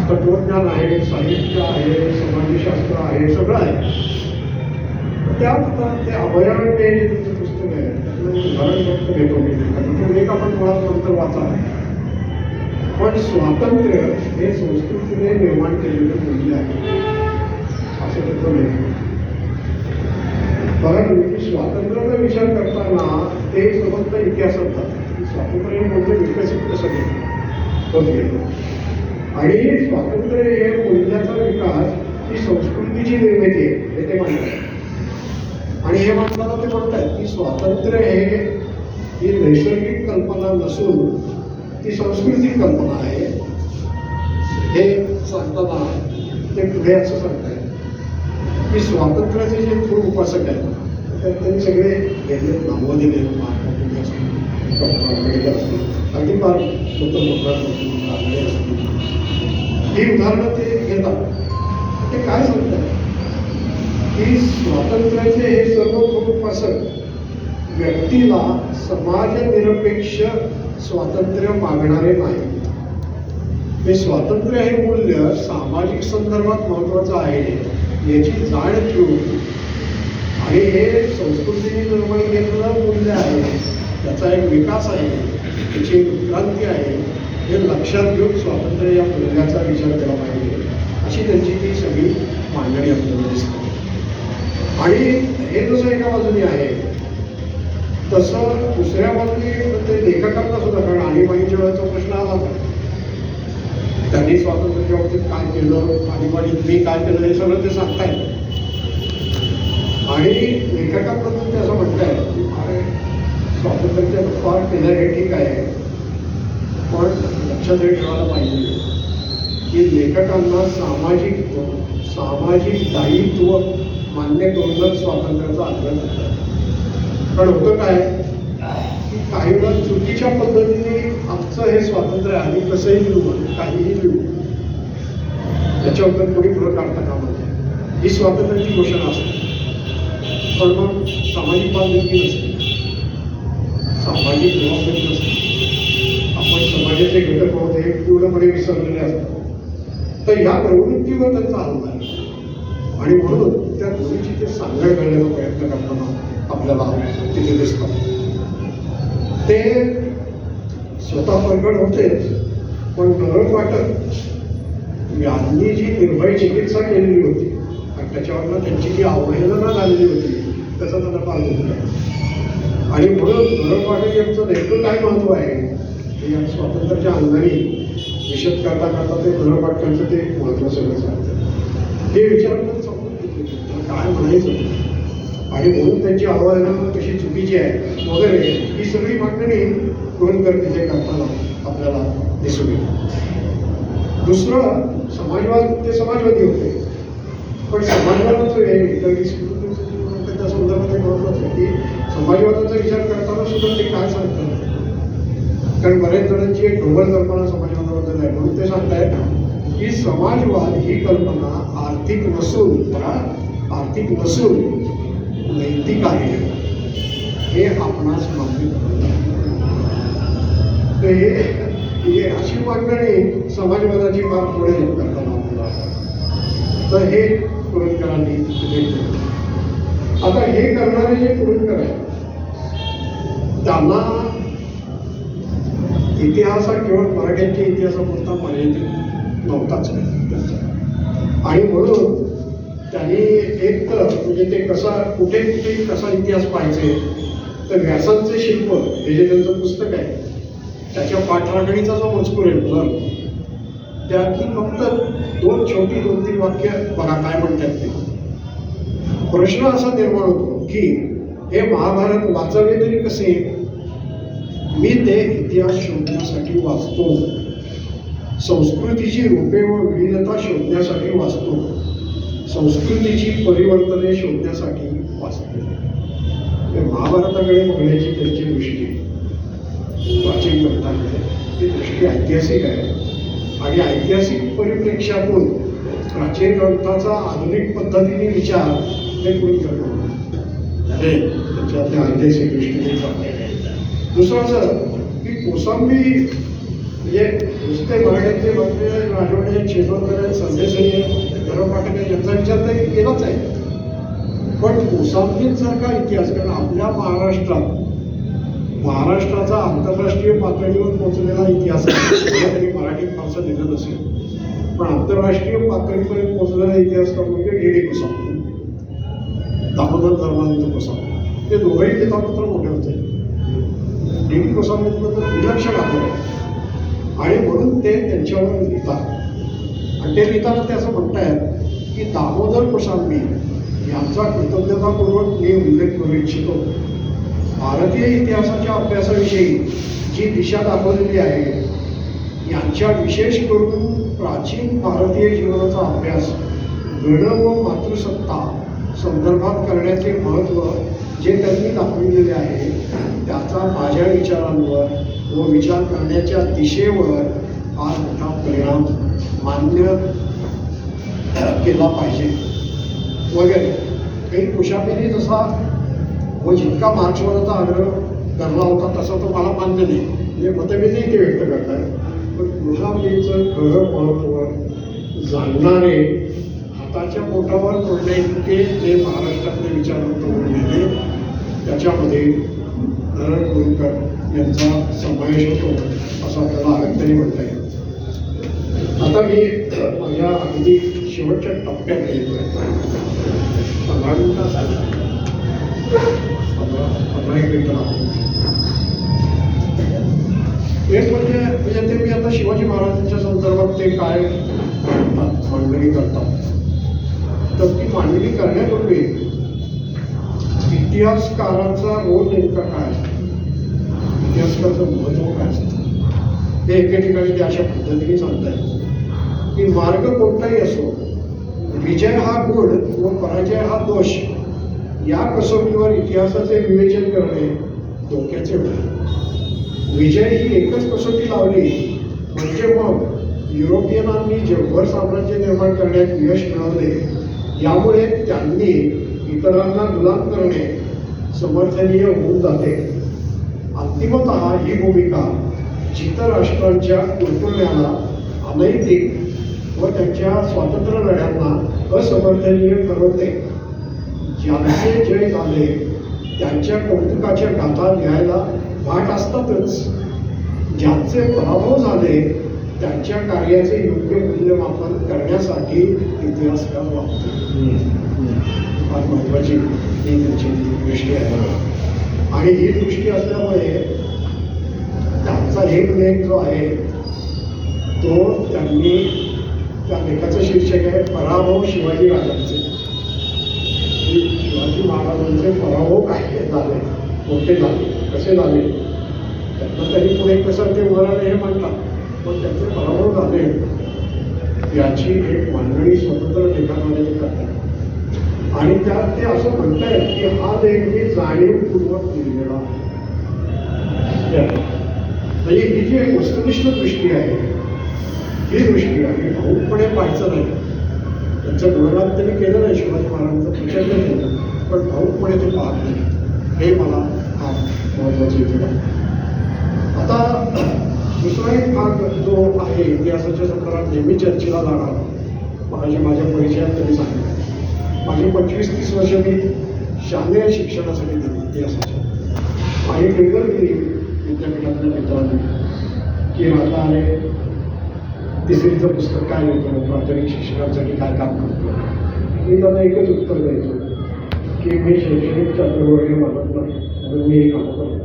तत्वज्ञान आहे, साहित्य आहे, समाजशास्त्र आहे, सगळं आहे. त्यात ते अभयारण्य हे जे तुमचं पुस्तक आहे त्यातलं उदाहरण फक्त घेतो मी, कारण एक आपण मुळात नंतर वाचा. पण स्वातंत्र्य हे संस्कृतीने निर्माण केलेलं मूल्य आहे असं त्याचं नाही. बघा तुम्ही स्वातंत्र्याचा विचार करताना ते समजतं इतिहासात जातं. स्वातंत्र्य हे मूल्य विकसित कसं होत गेलं, आणि स्वातंत्र्य हे मूल्याचा विकास ही संस्कृतीची निर्मिती आहे हे ते म्हणतात. आणि हे म्हणताना ते म्हणतात की स्वातंत्र्य ही नैसर्गिक कल्पना नसून ती सांस्कृतिक कल्पना आहे. हे सांगताना ते पुढे असं सांगतात की स्वातंत्र्याचे जे थोर उपासक आहेत तर त्यांनी सगळे गेले नावं दिले, महात्मा फुले असतील, डॉक्टर आंबेडकर असतील, अगदी फार स्वतंत्र लोकांपासून असतील, ही उदाहरणं ते घेतात. ते काय सांगतात की स्वातंत्र्याचे हे सर्व उपासक व्यक्तीला समाजनिरपेक्ष स्वातंत्र्य मागणारे नाही. हे स्वातंत्र्य हे मूल्य सामाजिक संदर्भात महत्वाचं आहे याची जाण ठेवून, आणि हे संस्कृतीने निर्माण केलेलं मूल्य आहे, त्याचा एक विकास आहे, त्याची एक उत्क्रांती आहे, हे लक्षात घेऊन स्वातंत्र्य या मूल्याचा विचार केला पाहिजे अशी त्यांची ती सगळी मांडणी आपल्याला दिसते. आणि हे जसं एका बाजूने आहे तसं दुसऱ्या बाजूने ते लेखकांना सुद्धा, कारण आणीबाणीच्या वेळेचा प्रश्न आला होता, त्यांनी स्वातंत्र्याच्या बाबतीत काय केलं, आणीबाणीत मी काय केलं हे सगळं ते सांगतायत. आणि लेखकांबद्दल ते असं म्हणतायत की फार स्वातंत्र्याच्या फार केलं हे ठीक आहे, पण लक्षात हे ठेवायला पाहिजे की लेखकांना सामाजिक दायित्व मान्य करूनच स्वातंत्र्याचा आग्रह करतात. पण होतं काय की काही वेळा चुकीच्या पद्धतीने आमचं हे स्वातंत्र्य आहे कसंही लिहू, काहीही लिहू, याच्याबद्दल कोणी पुढं काढता कामा नये. ही स्वातंत्र्याची घोषणा असते, पण मग सामाजिक बांधिलकी नसते, सामाजिक जबाबदारी नसते. आपण समाजाचे घटक आहोत हे पूर्णपणे विसरलेले असतात. तर या प्रवृत्तीवर त्यांचा हल्ला आहे, आणि म्हणून त्या दोन्हीची ते सांगड करण्याचा प्रयत्न करताना आपल्याला तिथे दिसतात. ते स्वतः प्रकट होतेच, पण नरक वाटत यांनी जी निर्भय चिकित्सा केलेली होती आणि त्याच्यावरनं त्यांची जी अवहेलना झालेली होती त्याचा त्यांना फार दुःख आहे. आणि म्हणून नरक वाटत यांचं नेमकं काय महत्त्व आहे हे या स्वातंत्र्याच्या अंगाने निषेध करता करता ते नरक वाटकांचं ते महत्त्व सगळं सांगतं. हे विचारायला समजून घेतले त्याला काय म्हणायचं, आणि म्हणून त्यांची अवहेलना कशी चुकीची आहे वगैरे ही सगळी मांडणी कुरुंदकर तिथे करताना आपल्याला दिसून येते. दुसरं समाजवाद, ते समाजवादी होते, पण समाजवादाचं हे त्या संदर्भात एक महत्त्वाचं आहे की समाजवादाचा विचार करताना सुद्धा ते काय सांगतात, कारण बऱ्याच जणांची एक ढोबळ कल्पना समाजवादाबद्दल आहे. म्हणून ते सांगतायत की समाजवाद ही कल्पना आर्थिक नसून नैतिक आहे हे आपणास मान्य हे अशी मांडणी समाजवादाची फार पुढे करताना आपल्याला. तर हे कुरुंदकरांनी केलं. आता हे करणारे जे कुरुंदकर आहेत त्यांना इतिहास हा केवळ मराठ्यांच्या इतिहासापुरता मर्यादित नव्हताच त्यांचा, आणि म्हणून त्यांनी एक तर म्हणजे ते कुठे कसा इतिहास पाहायचे, तर व्यासांचे शिल्प हे जे त्यांचं पुस्तक आहे त्याच्या पाठराखणीचा जो मजकूर आहे त्यातली फक्त दोन तीन वाक्य बघा काय म्हणतात ते. प्रश्न असा निर्माण होतो की हे महाभारत वाचावे तरी कसे. मी ते इतिहास शोधण्यासाठी वाचतो, संस्कृतीची रूपे व विविधता शोधण्यासाठी वाचतो, संस्कृतीची परिवर्तने शोधण्यासाठी वाचतो. महाभारताकडे बघण्याची त्यांची दृष्टी प्राचीन ग्रंथांमध्ये ती दृष्टी ऐतिहासिक आहे, आणि ऐतिहासिक परिप्रेक्ष्यातून प्राचीन ग्रंथाचा आधुनिक पद्धतीने विचार हे कुरुंदकर करतात. हे त्याच्यातले ऐतिहासिक दृष्टीने चांगले. दुसरं असं की कोसांबी म्हणजे नुसते मराठ्यातले बातमी राजवाडे शेजवळकर संदेश घरपाटक यांचा विचार तरी केलाच आहे. पण कोसांबींसारखा इतिहास, कारण आपल्या महाराष्ट्राचा आंतरराष्ट्रीय पातळीवर पोहोचलेला इतिहास तरी मराठीत फारसा दिलं नसेल, पण आंतरराष्ट्रीय पातळीपर्यंत पोहोचलेला इतिहासकार म्हणजे डी कोसांबी, दामोदर धर्मानंद कोसांबी. ते दोघंही पितापुत्र मोठे होते. डी कोसांबीचं तर विलक्षण आधार आहे आणि म्हणून ते त्यांच्यावर लिहितात. आणि ते लिहिताना ते असं म्हणतायत की दामोदर कोसांबी यांचा कृतज्ञतापूर्वक मी उल्लेख करू इच्छितो. भारतीय इतिहासाच्या अभ्यासाविषयी जी दिशा दाखवलेली आहे, यांच्या विशेष करून प्राचीन भारतीय जीवनाचा अभ्यास गण व मातृसत्ता संदर्भात करण्याचे महत्त्व जे त्यांनी दाखविलेले आहे, त्याचा माझ्या विचारांवर व विचार करण्याच्या दिशेवर फार मोठा परिणाम मान्य केला पाहिजे वगैरे. काही कोशांबींनी जसा व जितका मार्क्सवादाचा आग्रह धरला होता तसा तो मला मान्य नाही, म्हणजे मतभेदही ते व्यक्त करतात. पण कोशांबींचं खरं महत्त्व जाणणारे हाताच्या पोटावर पडले इतके जे महाराष्ट्रातले विचारवंत होऊन गेले, त्याच्यामध्ये नारायण बोरकर यांचा समावेश होतो असं आपल्याला अगदी म्हणता येईल. आता मी माझ्या अगदी शेवटच्या टप्प्यात येतो आहे. 15 मिनिटं असायला 15 मिनिटं. एक म्हणजे ते मी आता शिवाजी महाराजांच्या संदर्भात ते काय म्हणतात, मांडणी करतात, तर ती मांडणी करण्यापूर्वी इतिहासकाराचा रोल नेमका काय असतो, इतिहासकाराचं महत्त्व काय असतं, हे एके ठिकाणी ते अशा पद्धतीने सांगतात की मार्ग कोणताही असो, विजय हा गुण व पराजय हा दोष, या कसोटीवर इतिहासाचे विवेचन करणे धोक्याचे होते. विजय ही एकच कसोटी लावली म्हणजे मग युरोपियनांनी जगभर साम्राज्य निर्माण करण्यात यश मिळवले, यामुळे त्यांनी इतरांना गुलाम करणे समर्थनीय होऊन जाते. अंतिमतः ही भूमिका चित्तराष्ट्रांच्या कुरकुरण्याला अनैतिक व त्यांच्या स्वातंत्र्य लढ्यांना असमर्थनीय ठरवते. ज्यांचे जय झाले त्यांच्या कौतुकाच्या गाथा लिहायला वाट असतातच, ज्यांचे पराभव झाले त्यांच्या कार्याचे योग्य मूल्यमापन करण्यासाठी इतिहासकार वापरतो. फार महत्त्वाची ही त्यांची दृष्टी आहे. आणि ही दृष्टी असल्यामुळे त्यांचा एक लेख जो आहे तो त्यांनी, त्या लेखाचं शीर्षक आहे पराभव शिवाजी राजांचे. शिवाजी महाराजांचे पराभव काय झाले, कोणते झाले, कसे झाले, त्यांना तरी पुढे कसं ते उदाहरण हे म्हणतात, पण त्यांचे पराभव झाले याची एक मांडणी स्वतंत्र लेखामध्ये ते करतात. आणि त्यात ते असं म्हणतायत की हा लेख मी जाणीवपूर्वक लिहिलेला आहे. म्हणजे ही जी एक वस्तुनिष्ठ दृष्टी आहे, ही दृष्टी आहे, भाऊकपणे पाहायचं नाही. त्यांचं गुणगान त्यांनी केलं नाही, शिवाजी महाराजांचं प्रचंड केलं, पण भाऊकपणे ते पाहत नाही. हे मला हा महत्त्वाचं इथे वाटतं. आता दुसरा एक भाग जो आहे इतिहासाच्या संदर्भात नेहमी चर्चेला जाणार, माझ्या परिचयात त्यांनी सांगितलं, माझी 25-30 वर्ष मी शालेय शिक्षणासाठी दिली इतिहासाच्या. माझी ट्रिगर केली विद्यापीठातल्या मित्रांनी की आता अरे तिसरीचं पुस्तक काय लिहितो, प्राथमिक शिक्षणासाठी काय काम करतो. मी त्यांना एकच उत्तर द्यायचो की मी शैक्षणिक चक्रवर्ती मानत नाही, म्हणून मी हे काम करतो.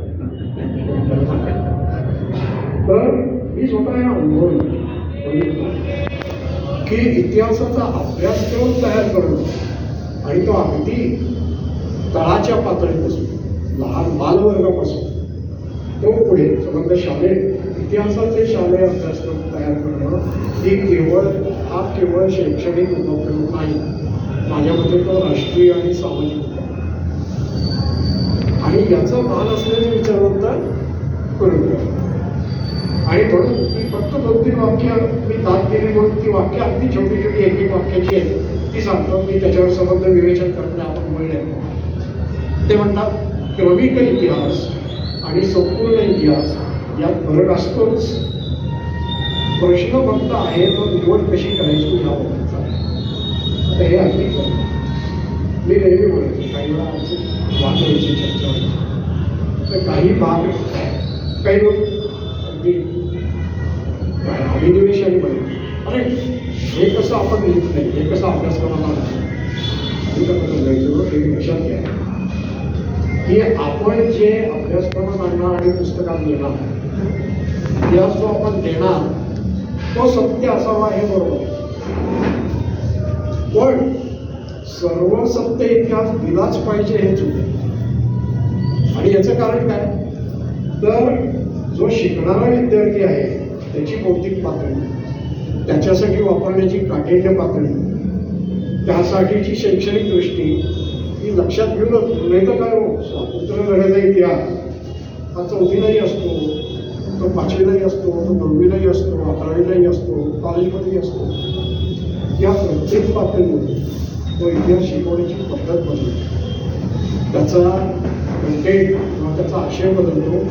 तर मी स्वतः या अनुभव की इतिहासाचा अभ्यासक्रम तयार करणं आणि तो अगदी तळाच्या पातळीपासून, लहान बालवर्गापासून तो पुढे समजा शालेय इतिहासाचे शालेय अभ्यासक्रम तयार करणं ही हा केवळ शैक्षणिक उपक्रम नाही, माझ्या मते तो राष्ट्रीय आणि सामाजिक उपक्रम आणि याचा भान असलेले विचारवंत करून घ्या. आणि म्हणून मी फक्त 2-3 वाक्य मी दाद दिली म्हणून ती वाक्य अगदी छोटी छोटी एक वाक्याची आहेत ती सांगतो. मी त्याच्यावर संबंध विवेचन करणे आपण बोलले ते म्हणतात क्रमिक इतिहास आणि संपूर्ण इतिहास यात फरक असतोच. प्रश्न फक्त आहे तो निवड कशी करायची ह्या बाबतीचा. आता हे अगदी मी नेहमी बोलायचो, काही वेळा आमची वाद व्हायची, चर्चा व्हायची, तर काही भाग काही लोक अगदी अभिनिवेशाने बनले, अरे हे कसं आपण लिहित नाही, हे कसं अभ्यासक्रमाला जायचं. हे लक्षात घ्या की आपण जे अभ्यासक्रमात आणणार आणि पुस्तकात देणार, या जो आपण देणार तो सत्य असावा हे बरोबर. पण सर्व सत्य इतिहास दिलाच पाहिजे हे चुक आहे. आणि याचं कारण काय, तर जो शिकणारा विद्यार्थी आहे त्याची बौद्धिक पातळी, त्याच्यासाठी वापरण्याची काठिण्य पातळी, त्यासाठीची शैक्षणिक दृष्टी ही लक्षात घेऊनच. नाही तर काय हो, स्वातंत्र्य लढ्याचा इतिहास हा 4थीलाही असतो, तो 5वीलाही असतो, तो 9वीलाही असतो, 11वीलाही असतो, कॉलेजमध्येही असतो. या प्रत्येक पातळीवर तो इतिहास शिकवण्याची पद्धत बदलते, त्याचा कंटेंट किंवा त्याचा आशय बदलतो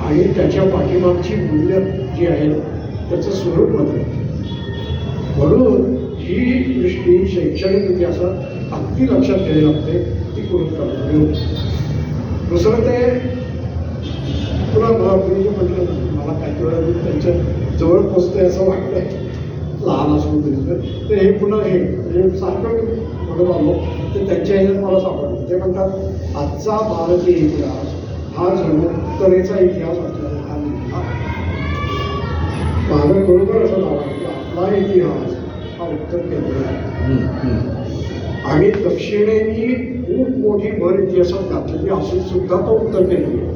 आणि त्याच्या पाठीमागची मूल्य जी आहेत त्याचं स्वरूप बदलतं. म्हणून ही दृष्टी शैक्षणिक इतिहासात अगदी लक्षात घ्यावी लागते, ती पूर्ण करावी. दुसरं ते तुला मला पूर्वी म्हटलं, मला काही वेळा त्यांच्या जवळ पोचतंय असं वाटतंय लहान असून तरी. तर हे पुन्हा हे सारखं म्हणत आलो तर त्यांच्या ह्याच्यात मला सापडलं. ते म्हणतात आजचा भारतीय इतिहास हा जणू उत्तरेचा इतिहास असल्याने हा लिहिला. माझं बरोबर असं झालं की आपला इतिहास हा उत्तर केंद्र आहे आणि दक्षिणेने खूप मोठी भर इतिहासात घातलेली असून सुद्धा तो उत्तर केंद्रीय आहे.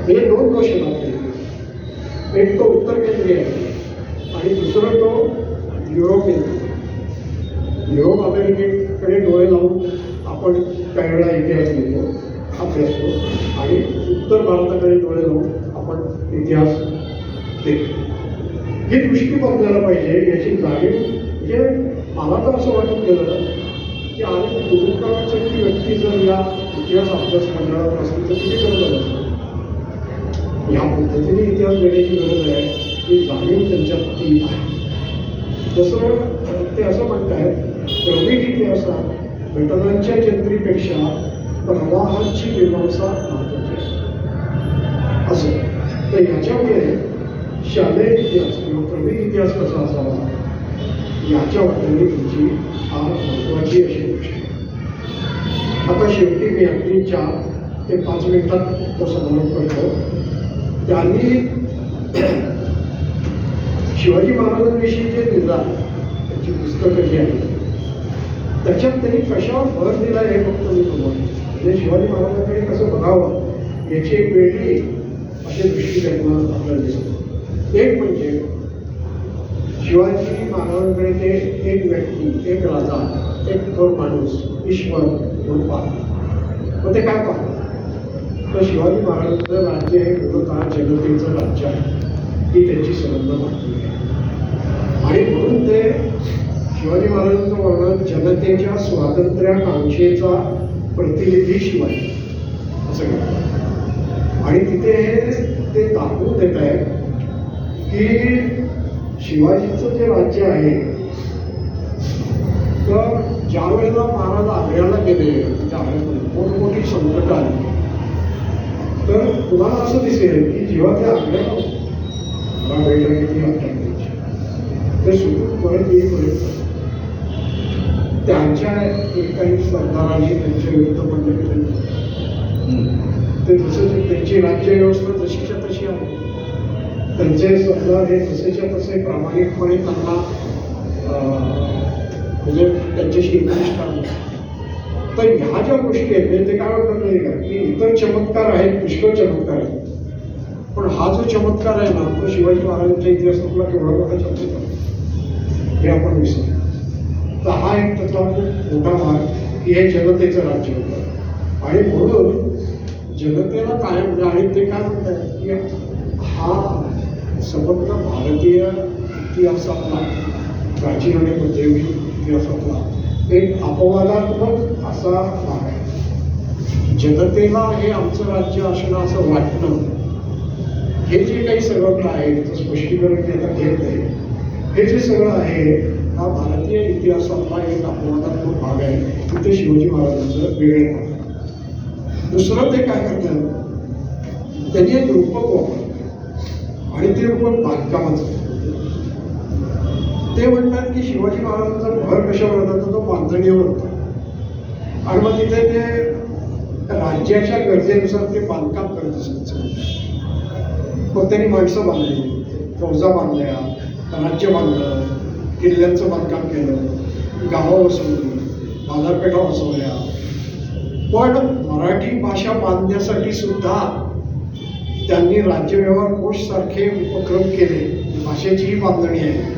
हे 2 दोष येतात. एक तो उत्तर केंद्रीय आहे आणि दुसरं तो युरोपियन. युरोप अमेरिकेकडे डोळे लावून आपण काही वेळा इतिहास लिहितो, अभ्यासतो, आणि उत्तर भारताकडे डोळे लावून आपण इतिहास देतो. ही दृष्टी बदलायला पाहिजे, याची जाणीव. म्हणजे मला तर असं वाटून गेलं की आणि गुरुकाळाची व्यक्ती जर या इतिहास अभ्यास मंडळात असतील तर किती करत असतो. या पद्धतीने इतिहास देण्याची गरज आहे, ही जाणीव त्यांच्यात ती आहे. तसं ते असं म्हणतायत क्रमिक इतिहासात घटनांच्या जंत्रीपेक्षा प्रवाहांची मीमांसा महत्वाची आहे असं. तर ह्याच्यामुळे शालेय इतिहास किंवा क्रमिक इतिहास कसा असावा याच्या वाटेने तुमची फार महत्वाची अशी गोष्ट आहे. आता शेवटी मी अगदी 4 ते 5 मिनिटात तो समारोप करतो. त्यांनी शिवाजी महाराजांविषयी जे लिहिलं, त्याची पुस्तकं जी आहेत त्याच्यात त्यांनी कशावर भर दिला हे फक्त मी तुम्हाला, म्हणजे शिवाजी महाराजांकडे कसं बघावं याची एक वेगळी अशी दृष्टी त्यांना आपल्याला दिसतो. एक म्हणजे शिवाजी महाराजांकडे ते एक व्यक्ती, एक राजा, एक थोर माणूस, ईश्वर म्हणून पाहतात. मग ते काय पाहतात, तर शिवाजी महाराजांचं राज्य हे मूलतः जनतेचं राज्य आहे, ही त्यांची संबंध मागणी आहे. आणि म्हणून ते शिवाजी महाराजांचं वर्णन जनतेच्या स्वातंत्र्याकांक्षेचा प्रतिनिधी शिवाजी असं करतात. आणि तिथे ते दाखवून देत आहेत की शिवाजीचं जे राज्य आहे, तर ज्या वेळेला महाराज आग्र्याला गेले, त्या आग्र्यामध्ये मोठमोठी संकट आली, तर तुम्हाला असं दिसेल की जेव्हा त्या आग्र्याला ते सुटून परत येईपर्यंत त्यांच्या काही सरदारांनी त्यांच्या विरुद्ध म्हणलं की ते जसं त्यांची राज्य व्यवस्था जशीच्या तशी आहे, त्यांचे सरदार हे जसेच्या तसे प्रामाणिकपणे त्यांना म्हणजे त्यांच्याशी एकनिष्ठ आहे. तर ह्या ज्या गोष्टी आहेत ते काय म्हणतात नाही का की इतर चमत्कार आहेत, पुष्कळ चमत्कार आहेत, पण हा जो चमत्कार आहे ना तो शिवाजी महाराजांच्या इतिहासातला केवढा मोठा चमत्कार हे आपण विसरतो. तर हा एक त्याचा खूप मोठा भाग की हे जनतेचं राज्य होतं आणि म्हणून जनतेला कायम. आणि ते काय म्हणतात की हा समग्र भारतीय इतिहासातला, प्राचीन आणि मध्ययुगीन इतिहासातला एक अपवादात्मक असा भाग आहे. जनतेला हे आमचं राज्य असणं असं वाटणं, हे जे काही सगळं आहे त्याचं स्पष्टीकरण ते आता घेत नाही. हे जे सगळं आहे हा भारतीय इतिहासातला एक अपवादात्मक भाग आहे. तिथे शिवाजी महाराजांचं वेगळेपण आहे. दुसरं ते काय करतात, त्यांनी एक रूपक वापरलं आणि ते रूपक बांधकामाचं. ते म्हणतात की शिवाजी महाराजांचा भर कशावर होता, तर तो बांधणीवर होता. आणि मग तिथे ते राज्याच्या गरजेनुसार ते बांधकाम करत असायचं. मग त्यांनी माणसं बांधली, फौजा बांधल्या, राज्य बांधलं, किल्ल्यांचं बांधकाम केलं, गावं वसवली, बाजारपेठा वसवल्या. पण मराठी भाषा बांधण्यासाठी सुद्धा त्यांनी राज्यव्यवहार कोश सारखे उपक्रम केले. भाषेचीही बांधणी आहे,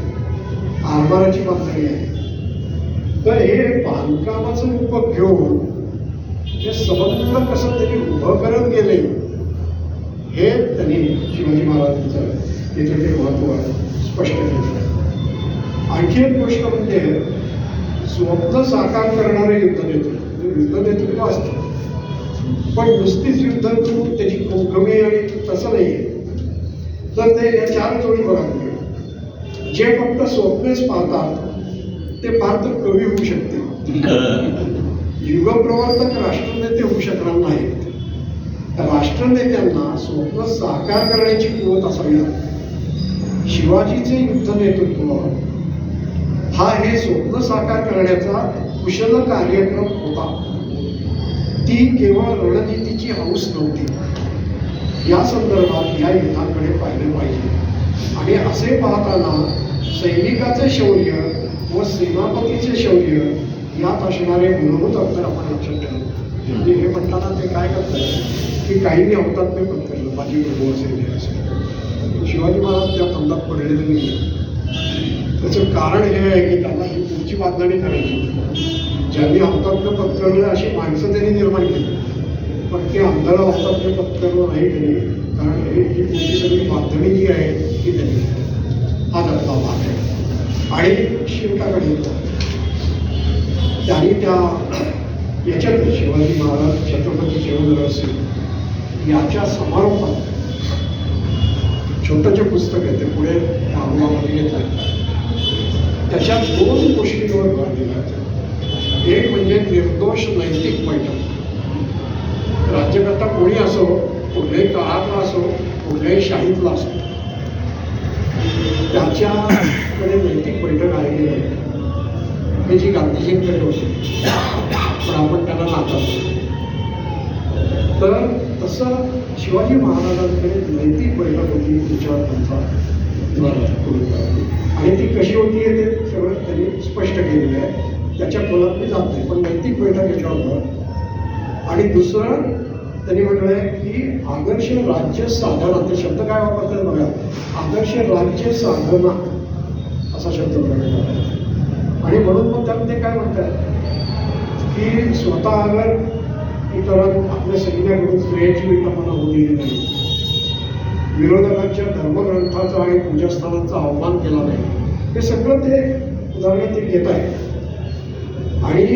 आरमाराची बांधणी आहे. तर हे बांधकामाचं रूपक घेऊन हे समग्र कसं त्यांनी उभं करत गेले, हे त्यांनी शिवाजी महाराजांचं तिथे ते महत्त्व स्पष्ट केलं. आणखी एक गोष्ट म्हणजे स्वप्न साकार करणारे युद्धनेतृत्व असतं, पण नुसतीच युद्ध करून त्याची कमी आणि तसं नाही आहे. तर ते या 4 जोडी बघा. जे फक्त स्वप्नेच पाहतात ते फार तर कवी होऊ शकते, युगप्रवर्तक राष्ट्रनेते होऊ शकणार नाहीत. राष्ट्रनेत्यांना स्वप्न साकार करण्याची कुवत असावी लागते. शिवाजीचे युद्ध नेतृत्व हा हे स्वप्न साकार करण्याचा कुशल कार्यक्रम होता. ती केवळ रणनीतीची हौस नव्हती. या संदर्भात या युद्धाकडे पाहिले पाहिजे. आणि असे पाहताना सैनिकाचे शौर्य व सेनापतीचे शौर्य यात असणारे मूलभूत अंतर आपण लक्षात ठेवलं. म्हणजे हे म्हणताना ते काय करतात की काहींनी हौतात्म्य पत्करलं, बाजी प्रभू असेल, शिवाजी महाराज त्या फंदात पडलेले नाही. त्याचं कारण हे आहे की त्यांना ही पुढची बांधणी करायची होती. ज्यांनी हौतात्म्य पत्करलं अशी माणसं त्यांनी निर्माण केली, पण ते आमदार हौतात्म्य पत्करलं नाही केली. कारण ही पुढची सगळी बांधणी जी आहे ती त्यांनी, हा त्यातला भाग आहे. आणि शेवटाकडे त्यांनी त्या याच्यात शिवाजी महाराज छत्रपती शिवराज याच्या समारोपात छोटं जे पुस्तक आहे ते पुढे अनुभवामध्ये घेतलं. त्याच्यात 2 गोष्टींवर भर दिला. एक म्हणजे निर्दोष नैतिक बैठक. राज्यकर्ता कोणी असो, कुठल्याही काळातला असो, कुठल्याही शाहीतला असो, त्याच्याकडे नैतिक बैठक आहे की नाही हे जी गांधीजींकडे होती, पण आपण त्यांना नाकारतो. तर तसं शिवाजी महाराजांकडे नैतिक बैठक होती त्याच्यावर त्यांचा आणि ती कशी होती हे ते सगळं त्यांनी स्पष्ट केलेलं आहे. त्याच्या खोलात मी जात नाही, पण नैतिक बैठक याच्यावर. आणि दुसरं त्यांनी म्हटलं आहे की आदर्श राज्य साधना, ते शब्द काय वापरतात बघा, आदर्श राज्य साधना असा शब्द प्रयोग करतात. आणि म्हणून मग त्यामध्ये काय म्हणतात की स्वतः अगर इतरांना आपल्या सैन्याकडून स्त्रियांची विटंबना होऊ दिली नाही, विरोधकांच्या धर्मग्रंथाचा आणि पूजास्थानांचा अवमान केला नाही, हे सगळं ते उदाहरण ते घेत आहे. आणि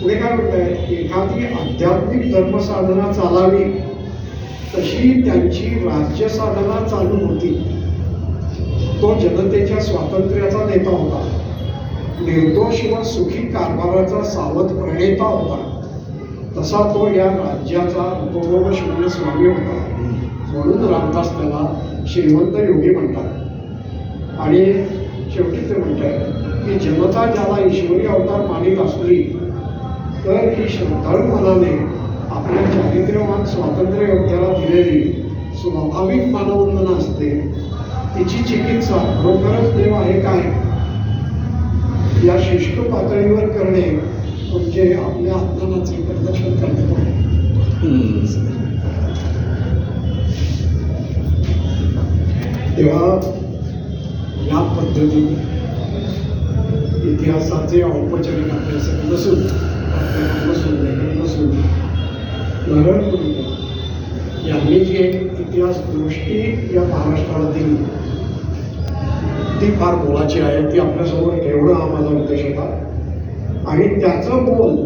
पुढे काय म्हणत आहे, एखादी आध्यात्मिक धर्मसाधना चालावी तशी त्यांची राज्य साधना चालू होती. तो जनतेच्या स्वातंत्र्याचा नेता होता, निर्दोष व सुखी कारभाराचा सावध प्रणेता होता. तसा तो या राज्याचा उपभोग शून्य स्वामी होता. म्हणून रामदास त्याला श्रीमंत योगी म्हणतात. आणि शेवटी ते म्हणतात की जनता ज्याला ईश्वरी अवतार मानित असली तर ही श्रद्धाळू मनाने आपल्या चारित्र्यवान स्वातंत्र्य योद्ध्याला दिलेली स्वाभाविक मानवंदना असते. तिची चिकित्सा खरोखरच देव आहे काय या शुष्क पातळीवर करणे म्हणजे आपल्या आत्मनाचे प्रदर्शन करणे होय. तेव्हा या पद्धतीने इतिहासाचे औपचारिक अभ्यासक नसून नारायण यांनी जी एक इतिहास दृष्टी या महाराष्ट्राला दिली ती फार मोलाची आहे. ती आपल्यासमोर ठेवणं हा माझा उद्देश होता. आणि त्याचं मोल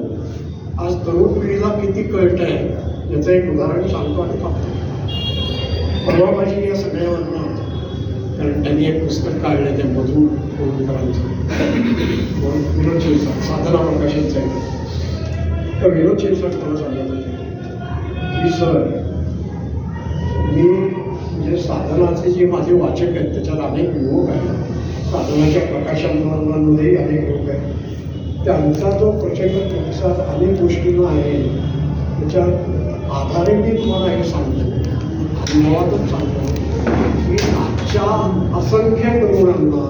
आज तरुण पिढीला किती कळतंय याचं एक उदाहरण सांगतो आणि थांबतो. परवा माझी या सगळ्यावरनं, कारण त्यांनी एक पुस्तक काढलं ते मधू कोळुंकरांचं, विनोद शिरसाट, साधना प्रकाशनचं आहे. तर विनोद शिरसाट मला सांगत होते की सर, मी म्हणजे साधनाचे जे माझे वाचक आहेत त्याच्यात अनेक लोक आहेत, साधनाच्या प्रकाशनांमध्येही अनेक लोक आहेत, त्यांचा जो प्रचंड प्रतिसाद अनेक गोष्टींना आहे त्याच्यात आधारे मी तुम्हाला हे सांगतो आणि मुळातच सांगतो की आजच्या असंख्य तरुणांना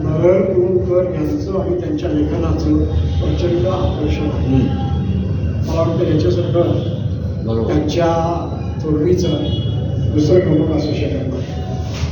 नरहर कुरुंदकर यांचं आणि त्यांच्या लेखनाचं प्रचंड आकर्षण आहे. मला वाटतं याच्यासारखं त्यांच्या पूर्वीचं दुसरं गमक असू शकत नाही.